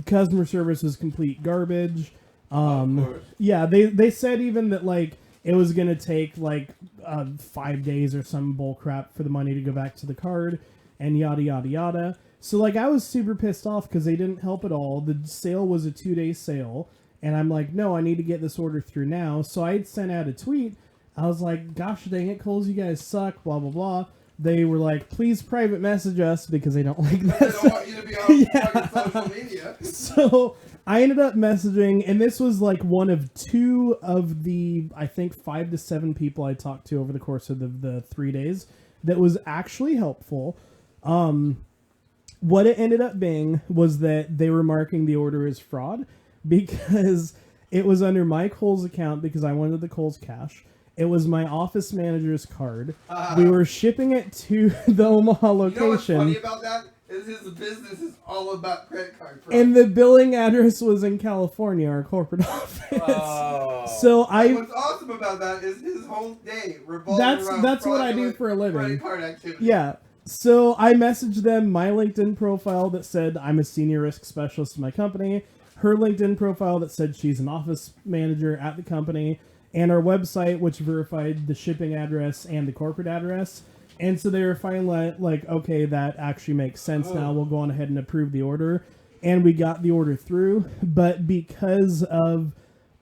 Customer service was complete garbage. Yeah, they said even that, like, it was going to take, 5 days or some bull crap for the money to go back to the card, and yada, yada, yada. So, like, I was super pissed off because they didn't help at all. The sale was a 2-day sale, and I'm like, no, I need to get this order through now. So I had sent out a tweet. I was like, gosh dang it, Kohl's, you guys suck, blah, blah, blah. They were like, please private message us because they don't like that. They don't want you to be on social media. So I ended up messaging, and this was like one of 2 of the, I think, 5 to 7 people I talked to over the course of the 3 days that was actually helpful. What it ended up being was that they were marking the order as fraud because it was under my Kohl's account because I wanted the Kohl's cash. It was my office manager's card. We were shipping it to the Omaha location. You know what's funny about that? Is his business is all about credit card fraud. And the billing address was in California, our corporate office. Oh. So what's awesome about that is his whole day revolves around that's what I do for a living. Credit card activity. Yeah. So I messaged them my LinkedIn profile that said I'm a senior risk specialist in my company, her LinkedIn profile that said she's an office manager at the company, and our website, which verified the shipping address and the corporate address. And so they were finally like, okay, that actually makes sense now. We'll go on ahead and approve the order. And we got the order through. But because of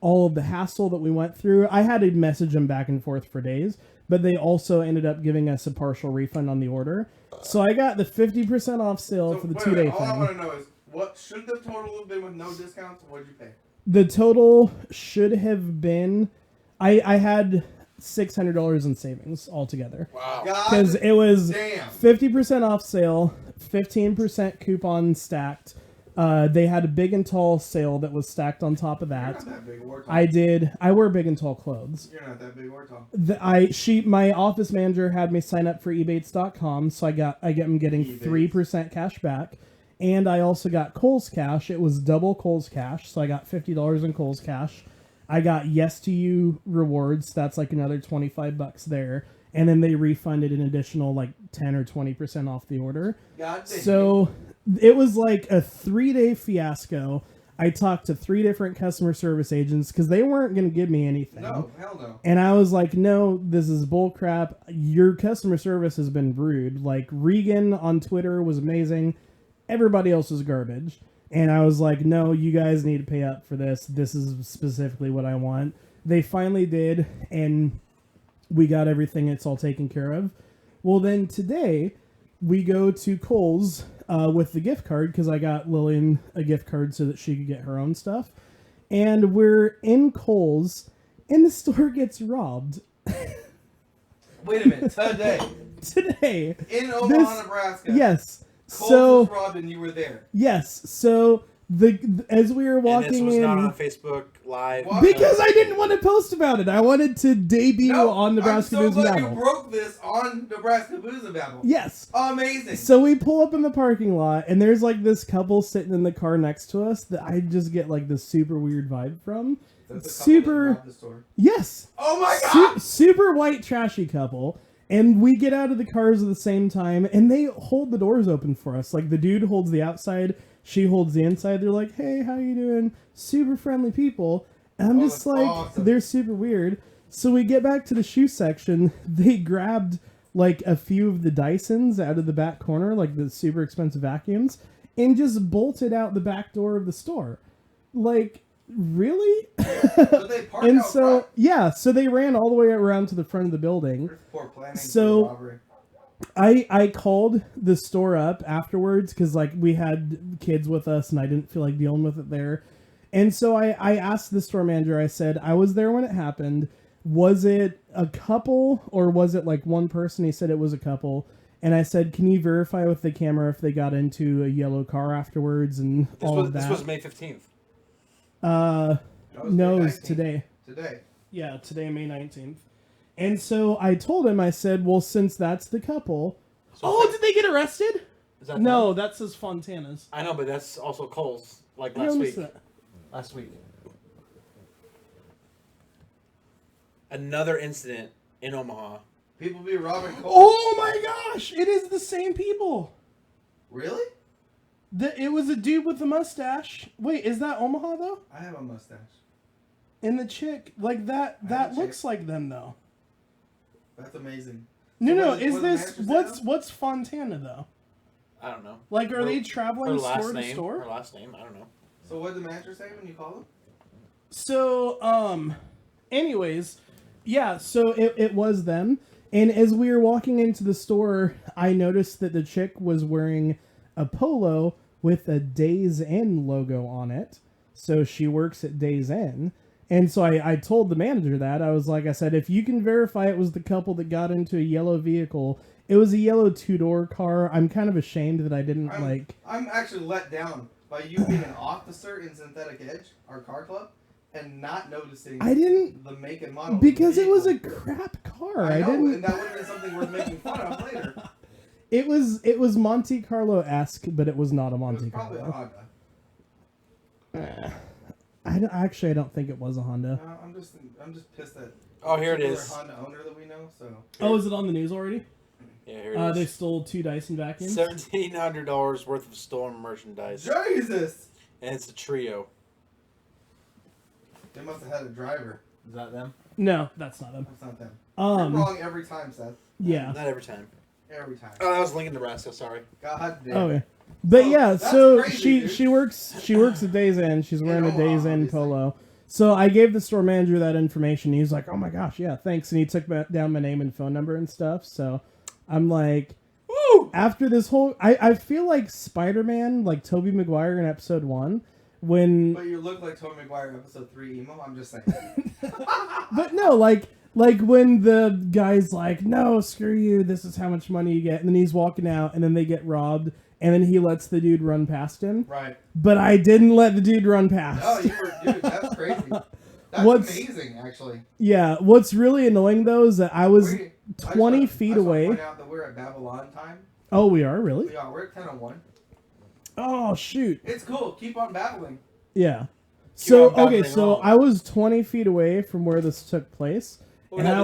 all of the hassle that we went through, I had to message them back and forth for days. But they also ended up giving us a partial refund on the order. So I got the 50% off sale for the 2-day thing. All I want to know is, what should the total have been with no discounts? What did you pay? The total should have been... I had $600 in savings altogether. Wow. Because it was 50% off sale, 15% coupon stacked. They had a big and tall sale that was stacked on top of that. You're not that big or tall. I wear big and tall clothes. You're not that big or tall. My office manager had me sign up for ebates.com, so I'm getting 3% cash back. And I also got Kohl's cash. It was double Kohl's cash, so I got $50 in Kohl's cash. I got Yes to You rewards. That's like another $25 there. And then they refunded an additional like 10 or 20% off the order. So it was like a 3-day fiasco. I talked to 3 different customer service agents because they weren't going to give me anything. No, hell no. And I was like, no, this is bull crap. Your customer service has been rude. Like, Regan on Twitter was amazing. Everybody else was garbage. And I was like, no, you guys need to pay up for this. This is specifically what I want. they finally did, and we got everything. It's all taken care of. Well, then today we go to Kohl's with the gift card because I got Lillian a gift card so that she could get her own stuff. And we're in Kohl's, and the store gets robbed. Wait a minute. Today. In Omaha, Nebraska. Yes. Kohl's was robbed and you were there. Yes. So as we were walking and this was in, not on Facebook Live because I didn't want to post about it. I wanted to debut on Nebraska Booze and Babble. You broke this on Nebraska Booze and Babble. Yes. Amazing. So we pull up in the parking lot, and there's like this couple sitting in the car next to us that I just get like this super weird vibe from. Super. Yes. Oh my god. Super white trashy couple. And we get out of the cars at the same time, and they hold the doors open for us. Like, the dude holds the outside, she holds the inside. They're like, hey, how you doing? Super friendly people. And I'm just like, awesome. They're super weird. So we get back to the shoe section. They grabbed, like, a few of the Dysons out of the back corner, like the super expensive vacuums, and just bolted out the back door of the store. Like, really? So they parked and out so front? Yeah, so they ran all the way around to the front of the building. Poor planning so for robbery. I called the store up afterwards because like we had kids with us and I didn't feel like dealing with it there. And so I asked the store manager, I said, I was there when it happened. Was it a couple or was it like one person? He said it was a couple. And I said, can you verify with the camera if they got into a yellow car afterwards and all of that? This was May 15th. No, it was today. Today. Yeah, today, May 19th. And so I told him, I said, well, since that's the couple... So did they get arrested? Is that no, that says Fontana's. I know, but that's also Kohl's, like last week. Last week. Another incident in Omaha. People be robbing Kohl's. Oh my gosh! It is the same people. Really? It was a dude with a mustache. Wait, is that Omaha though? I have a mustache. And the chick, like that looks like them though. That's amazing. No, is this what's Fontana though? I don't know. Like, are they traveling store to store? Her last name, I don't know. So what did the manager say when you called him? So, anyways, yeah, so it was them. And as we were walking into the store, I noticed that the chick was wearing a polo with a Days Inn logo on it. So she works at Days Inn. And so I told the manager that. I said, if you can verify it was the couple that got into a yellow vehicle, it was a yellow two-door car. I'm kind of ashamed that I didn't I'm actually let down by you being an officer in Synthetic Edge, our car club, and not noticing the make and model. Because it was a crap car. I know, and that would have been something worth making fun of later. It was Monte Carlo-esque, but it was not a Monte Carlo. It was probably a Honda. I don't think it was a Honda. I'm just pissed that. Oh, here it is. Honda owner that we know. So. Oh, is it on the news already? Yeah, here it is. They stole 2 Dyson vacuums. $1,700 worth of stolen merchandise. Jesus! And it's a trio. They must have had a driver. Is that them? No, that's not them. That's not them. You're wrong every time, Seth. Yeah. Not every time. Every time. Oh, that was Lincoln, Nebraska. Sorry. God damn. Okay. But yeah, so crazy, she works at Days Inn. She's wearing a Days Inn polo. So I gave the store manager that information. He's like, "Oh my gosh, yeah, thanks." And he took down my name and phone number and stuff. So I'm like, woo! After this whole, I feel like Spider-Man, like Tobey Maguire in episode 1, when. But you look like Tobey Maguire in episode 3 emo. I'm just saying. But no, like when the guy's like, "No, screw you. This is how much money you get," and then he's walking out, and then they get robbed. And then he lets the dude run past him. Right. But I didn't let the dude run past. Oh, dude, that's crazy. That's amazing, actually. Yeah, what's really annoying, though, is that I was 20 feet away. I just want to point out that we're at Babylon time. Oh, we are? Really? We are. We're at 10:01. Oh, shoot. It's cool. Keep on babbling. Yeah. So I was 20 feet away from where this took place. And I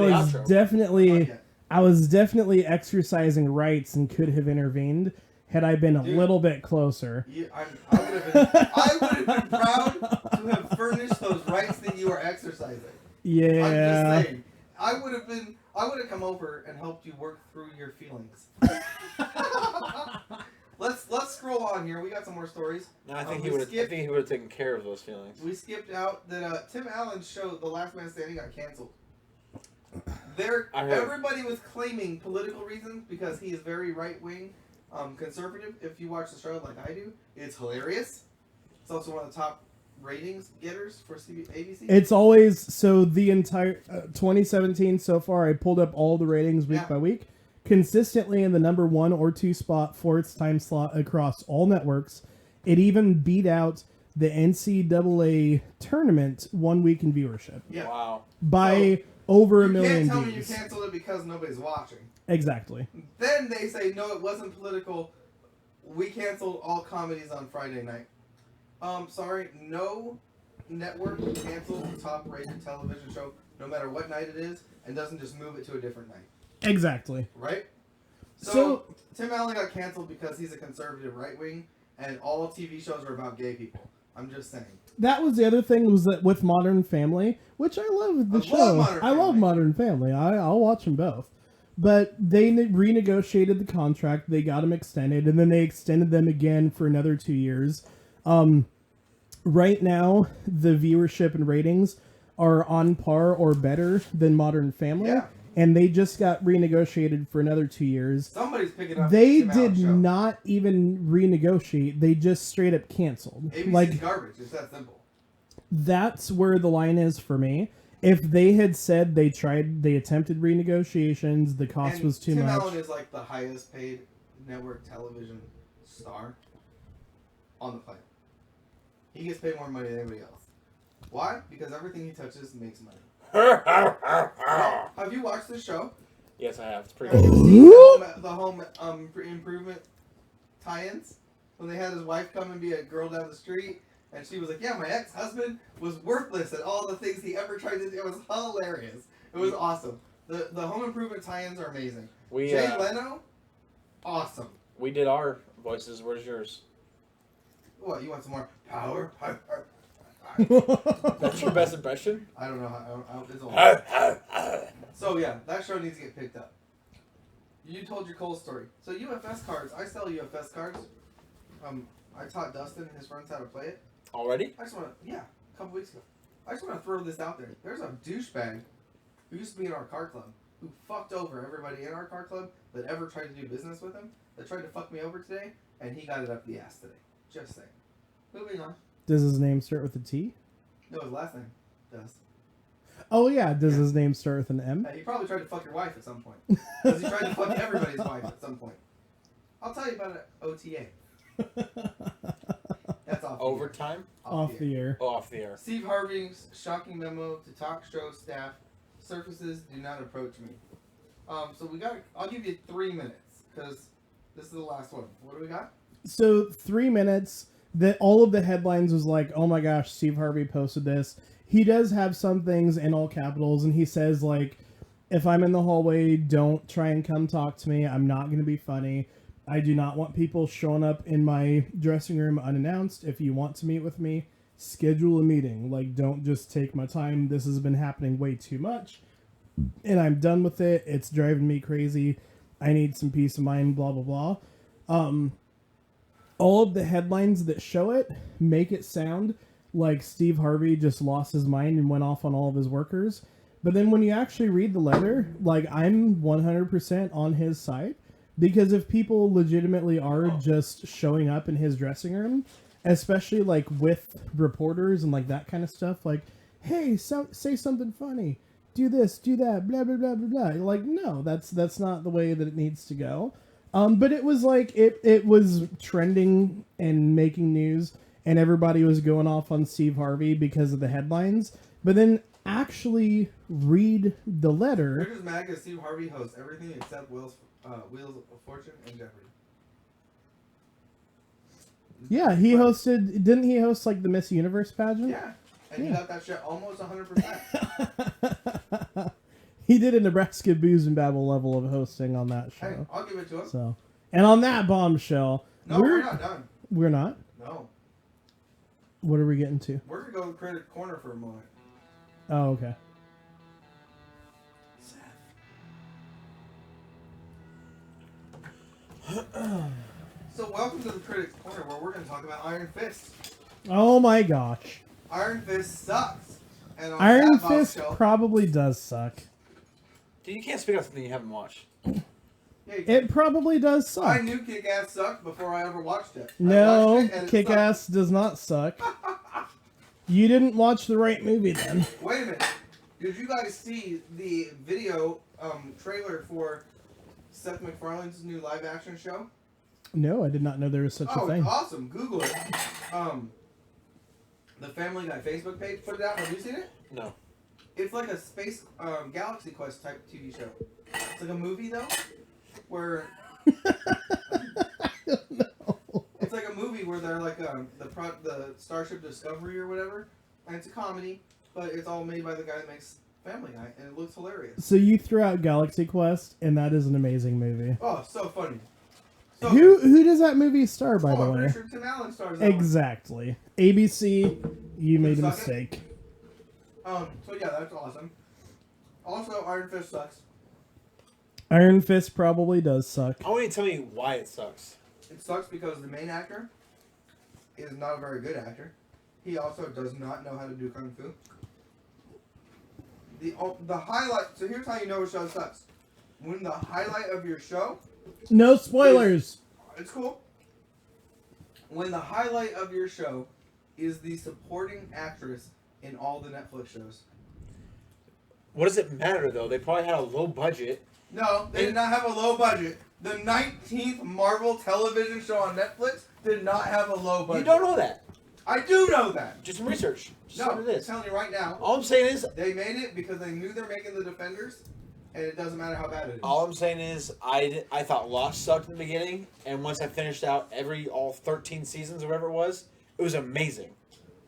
was definitely exercising rights and could have intervened. Had I been a little bit closer. I would have been proud to have furnished those rights that you are exercising. Yeah. I'm just saying. I would have come over and helped you work through your feelings. Let's let's scroll on here. We got some more stories. No, I think he would have taken care of those feelings. We skipped out that Tim Allen's show, The Last Man Standing, got canceled. Everybody was claiming political reasons because he is very right wing, conservative. If you watch the show like I do, it's hilarious. It's also one of the top ratings getters for ABC. It's always the entire 2017 so far. I pulled up all the ratings week by week, consistently in the number 1 or 2 spot for its time slot across all networks. It even beat out the NCAA tournament 1 week in viewership. Yeah. Wow. By over a million You can't tell views. me you canceled it because nobody's watching. Exactly. Then they say, no, it wasn't political. We canceled all comedies on Friday night. Sorry, no network cancels a top-rated television show, no matter what night it is, and doesn't just move it to a different night. Exactly. Right? So Tim Allen got canceled because he's a conservative right-wing, and all TV shows are about gay people. I'm just saying. That was the other thing, was that with Modern Family, which I love the show. I love Modern Family. I'll watch them both. But they renegotiated the contract. They got them extended, and then they extended them again for another 2 years. Right now, the viewership and ratings are on par or better than Modern Family. Yeah. And they just got renegotiated for another 2 years. Somebody's picking up. They did not even renegotiate. They just straight up canceled. ABC's garbage. It's that simple. That's where the line is for me. If they had said they attempted renegotiations, the cost was too much. Tim Allen is like the highest paid network television star on the planet. He gets paid more money than anybody else. Why? Because everything he touches makes money. Have you watched this show? Yes, I have. It's pretty good. Have cool. you seen the home improvement tie-ins? When they had his wife come and be a girl down the street, and she was like, yeah, my ex-husband was worthless at all the things he ever tried to do. It was hilarious. It was awesome. The home improvement tie-ins are amazing. Jay Leno, awesome. We did our voices. Where's yours? What, you want some more power? That's your best impression? I don't know how. It's old. So yeah, that show needs to get picked up. You told your Cole story. So UFS cards, I sell UFS cards. I taught Dustin and his friends how to play it. Already? A couple weeks ago. I just want to throw this out there. There's a douchebag who used to be in our car club who fucked over everybody in our car club that ever tried to do business with him. That tried to fuck me over today, and he got it up the ass today. Just saying. Moving on. Does his name start with a T? No, his last name does. Oh, yeah. Does his name start with an M? He probably tried to fuck your wife at some point. Because he tried to fuck everybody's wife at some point. I'll tell you about it. OTA. That's off Overtime? Off the air. Oh, off the air. Steve Harvey's shocking memo to talk show staff. Surfaces do not approach me. So I'll give you 3 minutes. Because this is the last one. What do we got? So 3 minutes. That all of the headlines was like, oh my gosh, Steve Harvey posted this. He does have some things in all capitals, and he says, like, if I'm in the hallway, don't try and come talk to me. I'm not going to be funny. I do not want people showing up in my dressing room unannounced. If you want to meet with me, schedule a meeting. Like, don't just take my time. This has been happening way too much, and I'm done with it. It's driving me crazy. I need some peace of mind, blah, blah, blah. All of the headlines that show it make it sound like Steve Harvey just lost his mind and went off on all of his workers. But then when you actually read the letter, like, I'm 100% on his side. Because if people legitimately are just showing up in his dressing room, especially, like, with reporters and, like, that kind of stuff, like, hey, say something funny. Do this, do that, blah, blah, blah, blah, blah. Like, no, that's not the way that it needs to go. But it was like, it was trending and making news, and everybody was going off on Steve Harvey because of the headlines. But then actually read the letter. We're just mad because Steve Harvey hosts everything except Wheels of Fortune and Jeopardy. Yeah, didn't he host, like, the Miss Universe pageant? Yeah, and he got that shit almost 100%. He did a Nebraska Booze and Babble level of hosting on that show. Hey, I'll give it to him. So, and on that bombshell, no, we're not done. We're not? No. What are we getting to? We're going to go to Critic Corner for a moment. Oh, okay. So welcome to the Critics Corner, where we're going to talk about Iron Fist. Oh my gosh. Iron Fist sucks. And on Iron that Fist bombshell, probably does suck. Dude, you can't speak on something you haven't watched. yeah, It probably does suck. I knew Kick-Ass sucked before I ever watched it. No, Kick-Ass does not suck. You didn't watch the right movie then. Wait a minute. Did you guys see the video trailer for Seth MacFarlane's new live-action show? No, I did not know there was such a thing. Oh, awesome. Google it. The Family Guy Facebook page put it out. Have you seen it? No. It's like a space Galaxy Quest type TV show. It's like a movie, though, where... I don't know. It's like a movie where they're like the Starship Discovery or whatever, and it's a comedy, but it's all made by the guy that makes Family Guy, and it looks hilarious. So you threw out Galaxy Quest, and that is an amazing movie. Oh, so funny. So Who does that movie star, by the I'm way? pretty sure Tim Allen stars that one. Exactly. ABC, you made a mistake. So yeah, that's awesome. Also, Iron Fist sucks. Iron Fist probably does suck. I want you to tell me why it sucks. It sucks because the main actor is not a very good actor. He also does not know how to do kung fu. The highlight. So here's how you know a show sucks. When the highlight of your show. No spoilers. It's cool. When the highlight of your show is the supporting actress in all the Netflix shows. What does it matter though? They probably had a low budget. No, they did not have a low budget. The 19th Marvel television show on Netflix did not have a low budget. You don't know that. I do know that. Just some research. Just No, what it I'm is. telling you right now. All I'm saying is, They made it because they knew they're making the Defenders, and it doesn't matter how bad it is. all I'm saying is, I thought Lost sucked in the beginning, and once I finished out all 13 seasons or whatever it was amazing.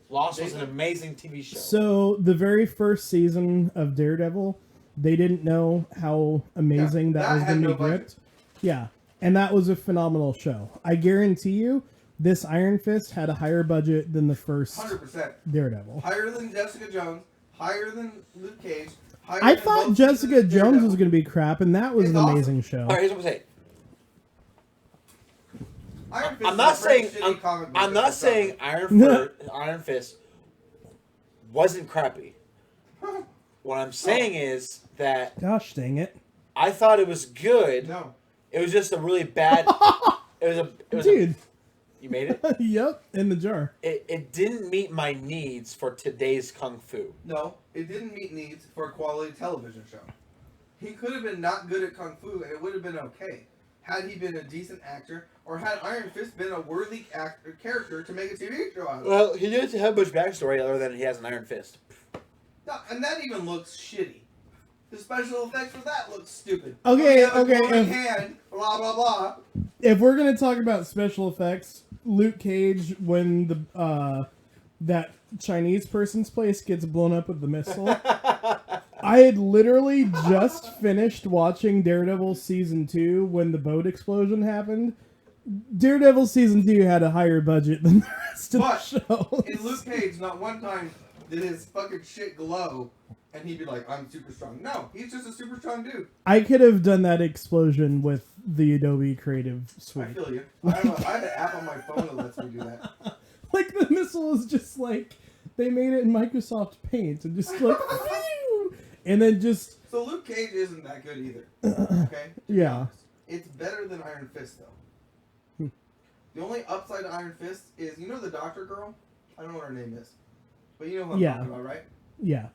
Lost was an amazing TV show. So the very first season of Daredevil, they didn't know how amazing that was going to be gripped. Yeah, and that was a phenomenal show. I guarantee you, this Iron Fist had a higher budget than the first 100%. Daredevil. Higher than Jessica Jones, higher than Luke Cage. Higher I than thought both Jessica seasons of Jones Daredevil. was going to be crap, and that was It's an amazing show. All right, here's what I'm saying. Iron Fist I'm not is a very saying shitty comic book I'm that not sucks. saying Iron Fist wasn't crappy. What I'm saying is that Gosh dang it. I thought it was good. No. It was just a really bad. Dude. You made it? Yep, in the jar. It didn't meet my needs for today's kung fu. No, it didn't meet needs for a quality television show. He could have been not good at kung fu, and it would have been okay. Had he been a decent actor, or had Iron Fist been a worthy character to make a TV show out of. Well, he doesn't have much backstory other than he has an iron fist. No, and that even looks shitty. The special effects for that look stupid. Okay, Oh, we have a glowing if- hand, blah blah blah. If we're gonna talk about special effects, Luke Cage when the that Chinese person's place gets blown up with the missile. I had literally just finished watching Daredevil season 2 when the boat explosion happened. Daredevil season 2 had a higher budget than the rest of the show. In Luke Cage, not one time did his fucking shit glow, and he'd be like, "I'm super strong." No, he's just a super strong dude. I could have done that explosion with the Adobe Creative Suite. I feel you. I have an app on my phone that lets me do that. Like the missile is just like they made it in Microsoft Paint and just like phew, and then just So Luke Cage isn't that good either. Okay? yeah. It's better than Iron Fist though. The only upside to Iron Fist is, you know the doctor girl? I don't know what her name is. But you know who I'm Yeah. talking about, right? Yeah.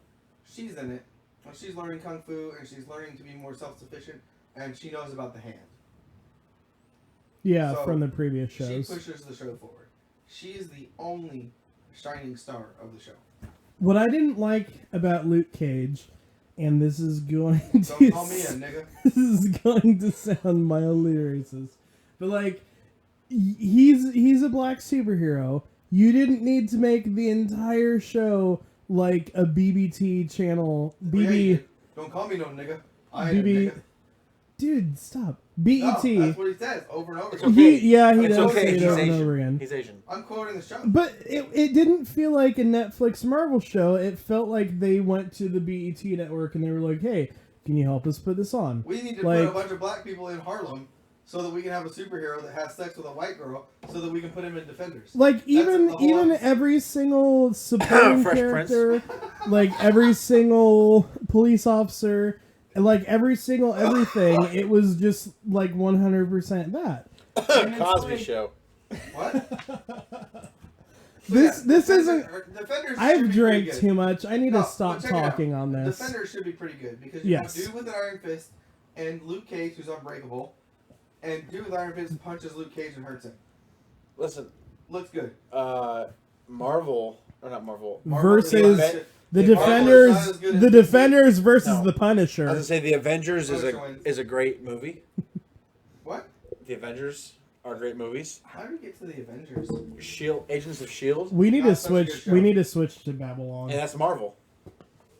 She's in it. And she's learning kung fu and she's learning to be more self-sufficient and she knows about the hand. Yeah, So, from the previous She shows. pushes the show forward. She is the only shining star of the show. What I didn't like about Luke Cage, and this is going to Don't call me a nigga. this is going to sound mildly racist, but like he's a black superhero. You didn't need to make the entire show like a BBT channel. BB. Don't call me no nigga. I am a BB. nigga. Dude, stop. BET. No, that's what he says over and over It's again. okay. He It's does okay. say it He's over and Asian. over again. He's Asian. I'm quoting the show. But it didn't feel like a Netflix Marvel show. It felt like they went to the BET network and they were like, hey, can you help us put this on? We need to Like- put a bunch of black people in Harlem so that we can have a superhero that has sex with a white girl so that we can put him in Defenders. Like even every single supporting character, like every single police officer, like every single everything, it was just like 100% that. Cosby Show. What? This isn't. Defenders I've drank too much. I need to stop talking on this. Defenders should be pretty good because you have Dude with an Iron Fist and Luke Cage, who's unbreakable, and Dude with Iron Fist punches Luke Cage and hurts him. Listen, looks good. Marvel or not Marvel versus the Defenders. The Defenders versus the Punisher. I was gonna say the Avengers is a great movie. What? The Avengers are great movies. How do we get to the Avengers? Shield, Agents of Shield. We need to switch. We need to switch to Babylon. And that's Marvel.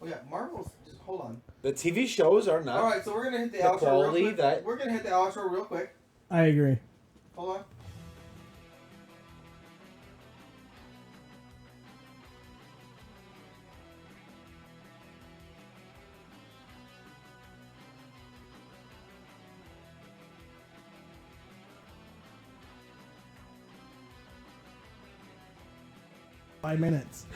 Oh yeah, Marvel's. Just hold on. The TV shows are not. All right, so we're gonna hit the outro real quick. That we're gonna hit the outro real quick. I agree. Hold on. Minutes.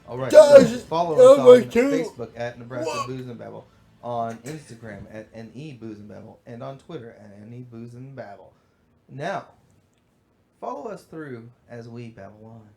All right. So follow us on Facebook at Nebraska Booze and Babble, on Instagram at NE Booze and Babble, and on Twitter at NE Booze and Babble. Now, follow us through as we babble on.